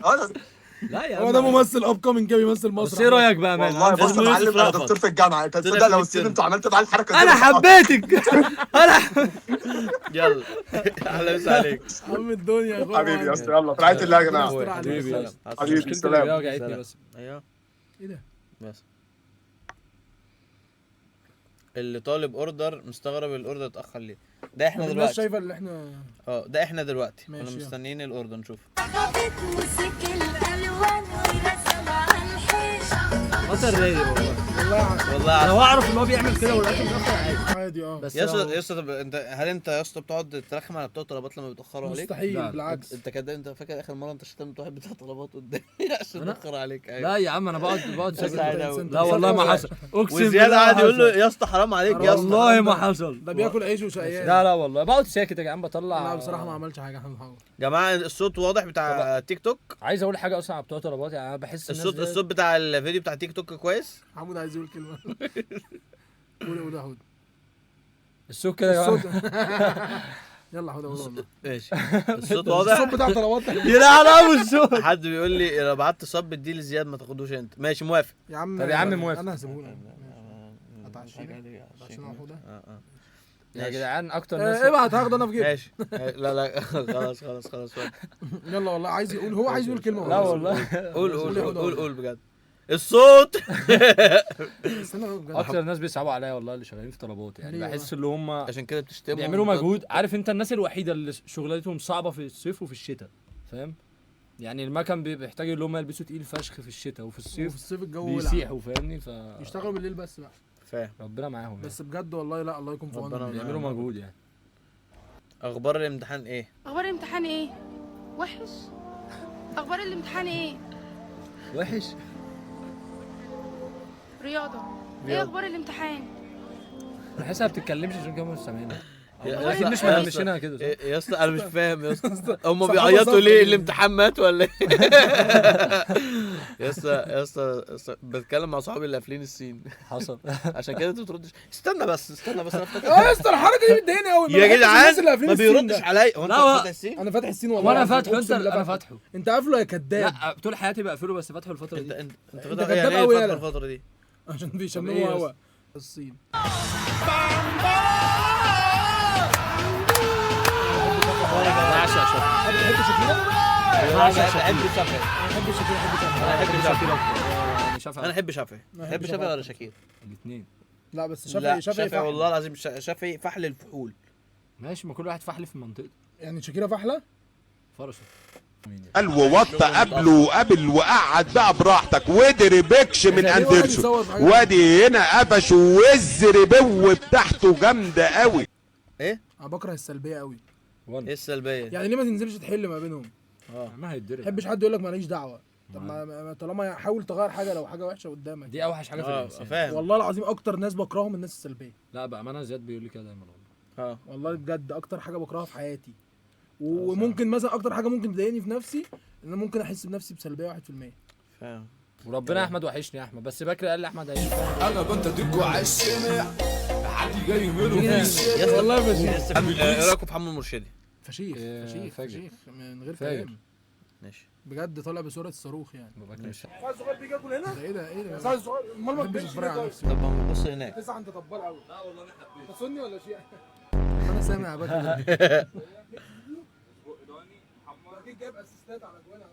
لا يا عم هو ده ممثل اب كومينج كده بيمثل مصر. بس ايه رايك بقى يا مان؟ والله بص يا اسمه معلم يوسف انا رأفت. دكتور في الجامعه. انت تصدق لو السيد انتوا عملتوا معايا الحركه دي انا حبيتك. يلا اهلا وسهلا عليك. عم الدنيا يا اخويا. حبيبي يا اسطى يلا في رعايه الله يا جماعه. استر عليك. حبيبي يلا. حبيبي مشكلتي سلام. اللي وجعتني بس. ايوه ايه ده؟ بس اللي طالب اوردر مستغرب الاوردر اتاخر ليه. ده احنا الناس دلوقتي. شايفه اللي احنا ده احنا دلوقتي ماشي، كنا يلا. مستنيين الاوردر نشوف. مسك الالوان ورسم على الحيط مطر رايق والله. والله انا اعرف ان هو بيعمل كده والاكل بيأخر عادي. عادي بس يا هو- اسطى طب انت هل انت يا اسطى بتقعد ترخم على بتوع طلبات لما بيتاخروا عليك؟ مستحيل لا، بالعكس. انت كده انت فاكر اخر مره انت شتمت واحد بتاع طلبات قدامي عشان أنا؟ اتاخر عليك؟ لا يا عم انا بقعد بس ساكت. عادي أوي. لا والله ما حصل، اقسم وزياد بالله قاعد ما يقول له حصل. يا اسطى حرام عليك يا اسطى. والله ما حصل. ده بياكل عيش وشقيان. لا لا والله بقعد ساكت يا جدعان بطلع. لا بصراحه ما عملش حاجه احمد محمود. يا جماعه الصوت واضح بتاع تيك توك. عايز اقول حاجه اصلا على بتوع طلبات، يعني انا بحس الصوت بتاع الفيديو بتاع تيك توك كويس. محمود عايز يقول كلمه. قول يا حود. الصوت كده يا الصوت جماعه. يلا حود قول والله. ماشي الصوت واضح. الصوت بتاع طلبات. يا لا الصوت. حد بيقول لي لو بعت صب اديه لزياد ما تاخدوش انت. ماشي موافق. يا عم طب يا عم موافق. انا هسيبه لك. عشان حوده. يا جدعان اكتر ناس ابعت هاخده انا في جيبي. ماشي لا لا خلاص يلا والله عايز يقول، هو عايز يقول كلمه. لا والله. قول بجد الصوت. استنى بجد. اكتر ناس بيصعبوا عليا والله اللي شغالين في طلبات، يعني ليه بحس ان هم عشان كده بتشتموا بيعملوا مجهود. عارف انت الناس الوحيده اللي شغلتهم صعبه في الصيف وفي الشتاء، فاهم؟ يعني المكن بيحتاج ان هم يلبسوا تقيل فشخ في الشتاء، وفي وفي الصيف الصيف الجو ولع. بيسيحوا، فاهمني؟ يشتغلوا بالليل بس بقى. فاهم. ربنا معاهم يعني. بس بجد والله لا الله يكون في عونهم. بيعملوا مجهود يعني. اخبار الامتحان ايه؟ اخبار الامتحان ايه؟ وحش. اخبار الامتحان ايه؟ وحش. رياضة. ايه اخبار الامتحان؟ انا حاسسها ما بتتكلمش عشان كده مش سامعينها. يا اكيد مش مهمشينها كده صح؟ يا اسطى انا مش فاهم يا اسطى هم بيعيطوا ليه؟ الامتحان مات ولا ايه؟ يا اسطى بتكلم مع صحابي اللي قافلين السين. حصل. عشان كده انت ما بتردش. استنى بس انا افتكر. يا اسطى الحركه دي بتضايقني قوي. يا جدعان ما بيردش عليا. هو انت فاتح السين؟ انا فاتح السين والله. وانا فاتحه. أقسم بالله انا فاتحه. فاتحه. انت قافله يا كداب. لا طول حياتي بقفله بس فاتحه الفتره دي. انت كداب يعني قوي ايه يالا. الفتره دي؟ عشان طب بيشمموا إيه يا هوا اسطى؟ الصين. بعشق شكل. بتحب شكيرا؟ بحب شافعي. بحب شكيرا. انا احب شافعي. يعني شافعي. انا احب شافعي. احب شافعي ولا شاكير؟ الاثنين. لا بس لا شافعي شافعي والله العظيم شافعي فحل الفحول. ماشي، ما كل واحد فحل في منطقته. يعني شكيرا فحله. فرشه. قال ووطى قبله وقابل وقعد بقى براحتك وادري بكش من اندرسون وادي هنا قفش ووزر بو بتاعته جامده قوي. ايه؟ انا بكره السلبيه قوي. ايه السلبيه؟ يعني ليه ما تنزلش تحل ما بينهم؟ ما هيتدرب. ما بحبش حد يقول لك ماليش دعوه. طب ما طالما حاول تغير حاجه لو حاجه وحشه قدامك. دي اوحش حاجه في الانسان. فاهم. والله العظيم اكتر ناس بكرههم الناس السلبيه. لا بامانه زياد بيقول لي كده دايما والله. والله بجد اكتر حاجه بكرهها في حياتي. وممكن مثلا اكتر حاجه ممكن تضايقني في نفسي ان انا ممكن احس بنفسي بسلبيه 1%. فاهم. وربنا يا احمد وحشني يا احمد، بس بكري قال لي احمد هيعيش. انا كنت اديكوا على السمع حد جاي منه والله فشيخ. ايه رايكم في حمو المرشدي؟ فشيخ من غير كلام. ماشي. بجد طالع بصوره الصاروخ يعني. ماشي. الصغير بيجي ياكل هنا؟ ايه ده؟ صاحب الصغير امال ما بتحبش تتفرج على نفسك. طب بص هناك. تسعه انت طبال قوي. لا والله ما حبيت. انت سني ولا شيعي؟ انا سامع يا باشا. اكيد جايب اسيستات على جوانا.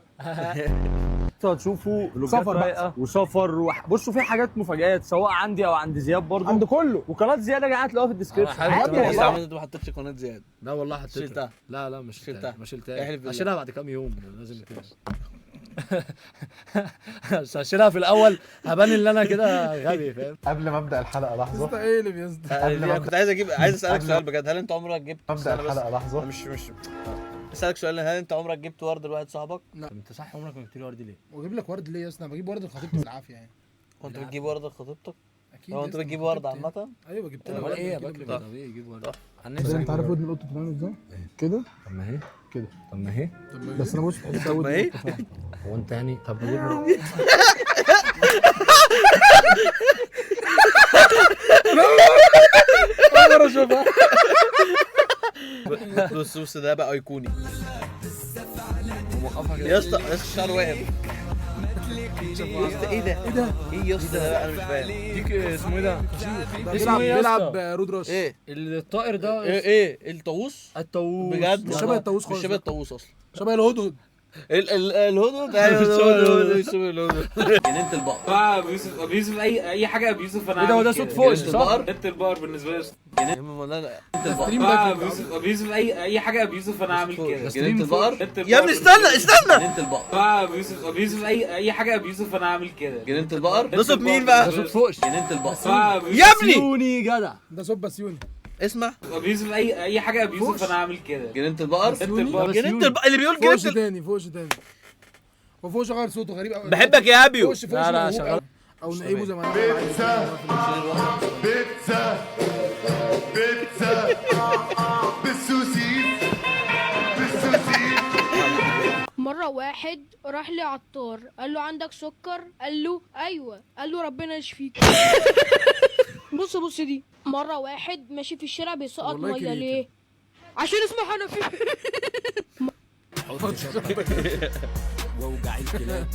تشوفوا سفر بقى وسفر بصوا في حاجات مفاجآت سواء عندي او عند زياد برضه. عند كله. وقناه زياد يا جماعه هتلاقوها في الديسكربشن. عادي انت ما حطيتش قناه زياد. لا والله حطيتها. شلتها. لا مش شلتها. ما شلتهاش. احلف بالله. هشيلها بعد كام يوم لازم كده. هشيلها في الاول هبان ان انا كده غبي، فاهم؟ قبل ما ابدا الحلقه لحظه. انت ايه اللي بيصدق؟ انا كنت عايز اسالك سؤال بجد. هل انت عمرك جبت ابدا الحلقه لحظه. مش اسالك سؤال. هل انت عمرك جبت ورد لواحد صاحبك؟ لا. انت صح عمرك ما جبت لي ورد ليه؟ واجيب لك ورد ليه يا اسطى؟ انا بجيب ورد لخطيبتي بالعافيه يعني. هو انت بتجيب ورد لخطيبتك؟ اكيد. هو انت بتجيب ورد عامه؟ ايوه جبت لها امال ورد. ايه يا بكري؟ طبيعي يجيب ورد. انت عارف ودن القطه بتتعمل ازاي؟ كده. طب ما هي كده. طب ما هي بس انا بص طب ما ايه؟ هو انت يعني طب بجيب اقدر اشوفها. بص ده بقى ايقوني. يا اسطى الشعر واقف. يا اسطى ايه ده؟ ايه يا اسطى ده؟ انا مش فاهم. ديك اسمه ايه ده؟ اسمه ايه يا بيلعب اسطى؟ رود راش. ايه؟ الطائر ده ايه الطاووس؟ الطاووس بجد مش شبه الطاووس خالص. مش شبه الطاووس اصلا. شبه الهدهد. الهدهد ايوه الهدهد جنينه البقر ابو يوسف اي حاجه ابو يوسف انا ايه ده هو ده صوت فوق صح؟ جنينه البقر بالنسبه لي ابو يوسف اي حاجه ابو يوسف انا عامل كده جنينه البقر يا ابني استنى جنينه البقر ابو يوسف اي حاجه ابو يوسف انا عامل كده جنينه البقر ده صوت مين بقى؟ ده صوت فوق جنينه البقر يا ابني سيوني جدع ده صوت بسيوني اسمع ابو يوسف اي حاجه ابو يوسف انا عامل كده جنينه البقر جنينه البقر اللي بيقول فوش جنينه تاني فوش تاني وفوش غير صوته غريب قوي بحبك يا ابيو فوش لا شغال او نقيبه زي ما بيتزا بيتزا بيتزا بالسوسيس بالسوسيس. مرة واحد راح لعطار قال له عندك سكر؟ قال له ايوه. قال له ربنا يشفيك. بص دي مرة واحد ماشي في الشارع بيسقط ميه ليه؟ عشان اسمه حنفي. ووجع الكلاب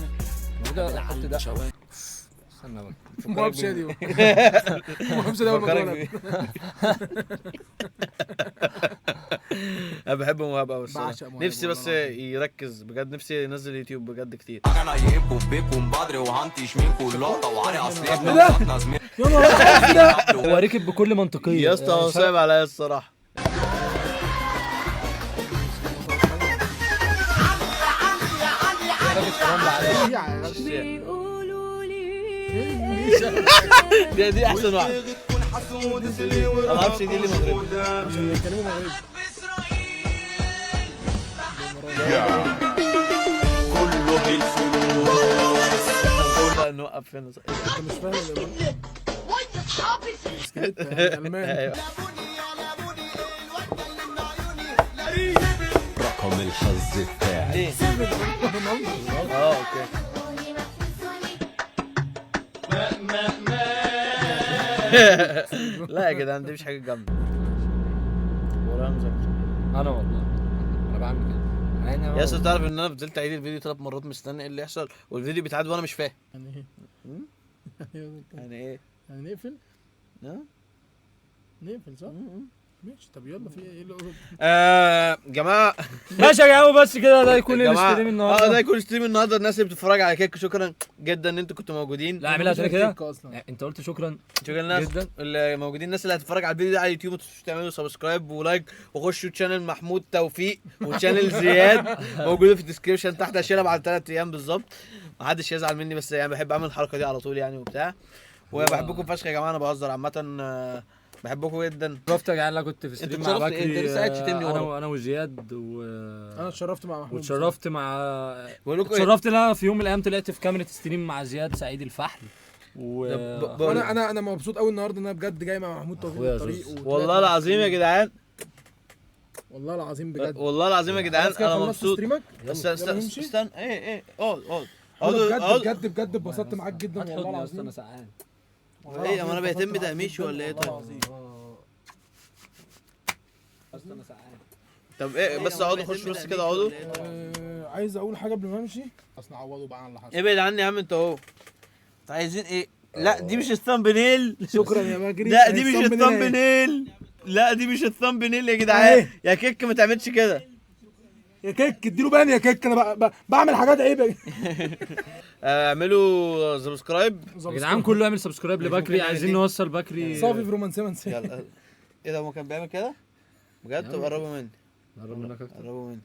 استنى بقى مهبش دي مهبش ده انا بحب مهاب قوي الصراحه بعشق مهاب نفسي بس والله يركز بجد نفسي ينزل يوتيوب بجد كتير انا يبقوا بيكم بدري وهنتش منكم اللقطه وعلي اصلي يا نهار ابيض هو ركب بكل منطقيه يا اسطى هو صعب عليا الصراحه دي احسن واحده انا ما اعرفش دي اللي مغربي بيتكلموا مغربي كله بالفلوس. لا نوقف هنا انت مش فاهم الماني رقم الحظ بتاعي اوكي لا يا جدعان دي مش حاجه جامده وراها مذاكره انا والله انا بعمل كده يا اسطى تعرف ان انا فضلت اعيد الفيديو 3 مرات مستني ايه اللي يحصل والفيديو بيتعاد وانا مش فاهم يعني ايه يعني ايه يعني نقفل نقفل صح ماشي طب يلا في ايه اللي جماعه ماشي يا جماعه بس كده ده يكون جماعة، الاستريم النهارده ده يكون ستريم النهارده الناس اللي بتتفرج على كيك شكرا جدا ان انتوا كنتوا موجودين لا اعملها تاني كده اصلا انت قلت شكرا للناس جدا اللي موجودين الناس اللي هتتفرج على الفيديو ده على اليوتيوب ما تنسوش تعملوا سبسكرايب ولايك وخشوا تشانل محمود توفيق وتشانل زياد موجوده في الديسكربشن تحت هشيلها بعد 3 ايام بالظبط محدش يزعل مني بس يعني بحب اعمل الحركه دي على طول يعني وبتاع وبحبكم فشخ يا جماعه انا بهزر عامه بحبكم جدا شرفت يا جدعان انا كنت في ستريم مع بكري انت لسه قاعد تشتمني انا وزياد انا اتشرفت مع محمود واتشرفت مع بقول اتشرفت ان انا في يوم من الايام طلعت في كاميرا ستريم مع زياد سعيد الفحل انا مبسوط قوي النهارده ان انا بجد جاي مع محمود توفيق في الطريق والله العظيم يا جدعان والله العظيم بجد والله العظيم يا جدعان انا مبسوط بس استنى ايه اقعد بجد اتبسطت معاك جدا والله العظيم انا سقعان ايه ما انا بيتم تهميشي ولا ايه طيب طب ايه بس اقعدوا خشوا بس كده اقعدوا عايز اقول حاجه قبل ما امشي اصل عوضوا بقى عن اللي حصل ابعد عني يا عم انت اهو عايزين ايه لا دي مش الثامبنيل شكرا يا مجري لا دي مش الثامبنيل لا دي مش الثامبنيل يا جدعان يا كيك ما تعملش كده يا كيك اديله بان يا كيك انا بعمل حاجات عيب اعملوا سبسكرايب يا جدعان كله يعمل سبسكرايب لبكري عايزين نوصل بكري صافي في رومانسيه منسيه يلا ايه ده هو كان بيعمل كده بجد؟ قربوا مني قربوا منك اكتر قربوا مني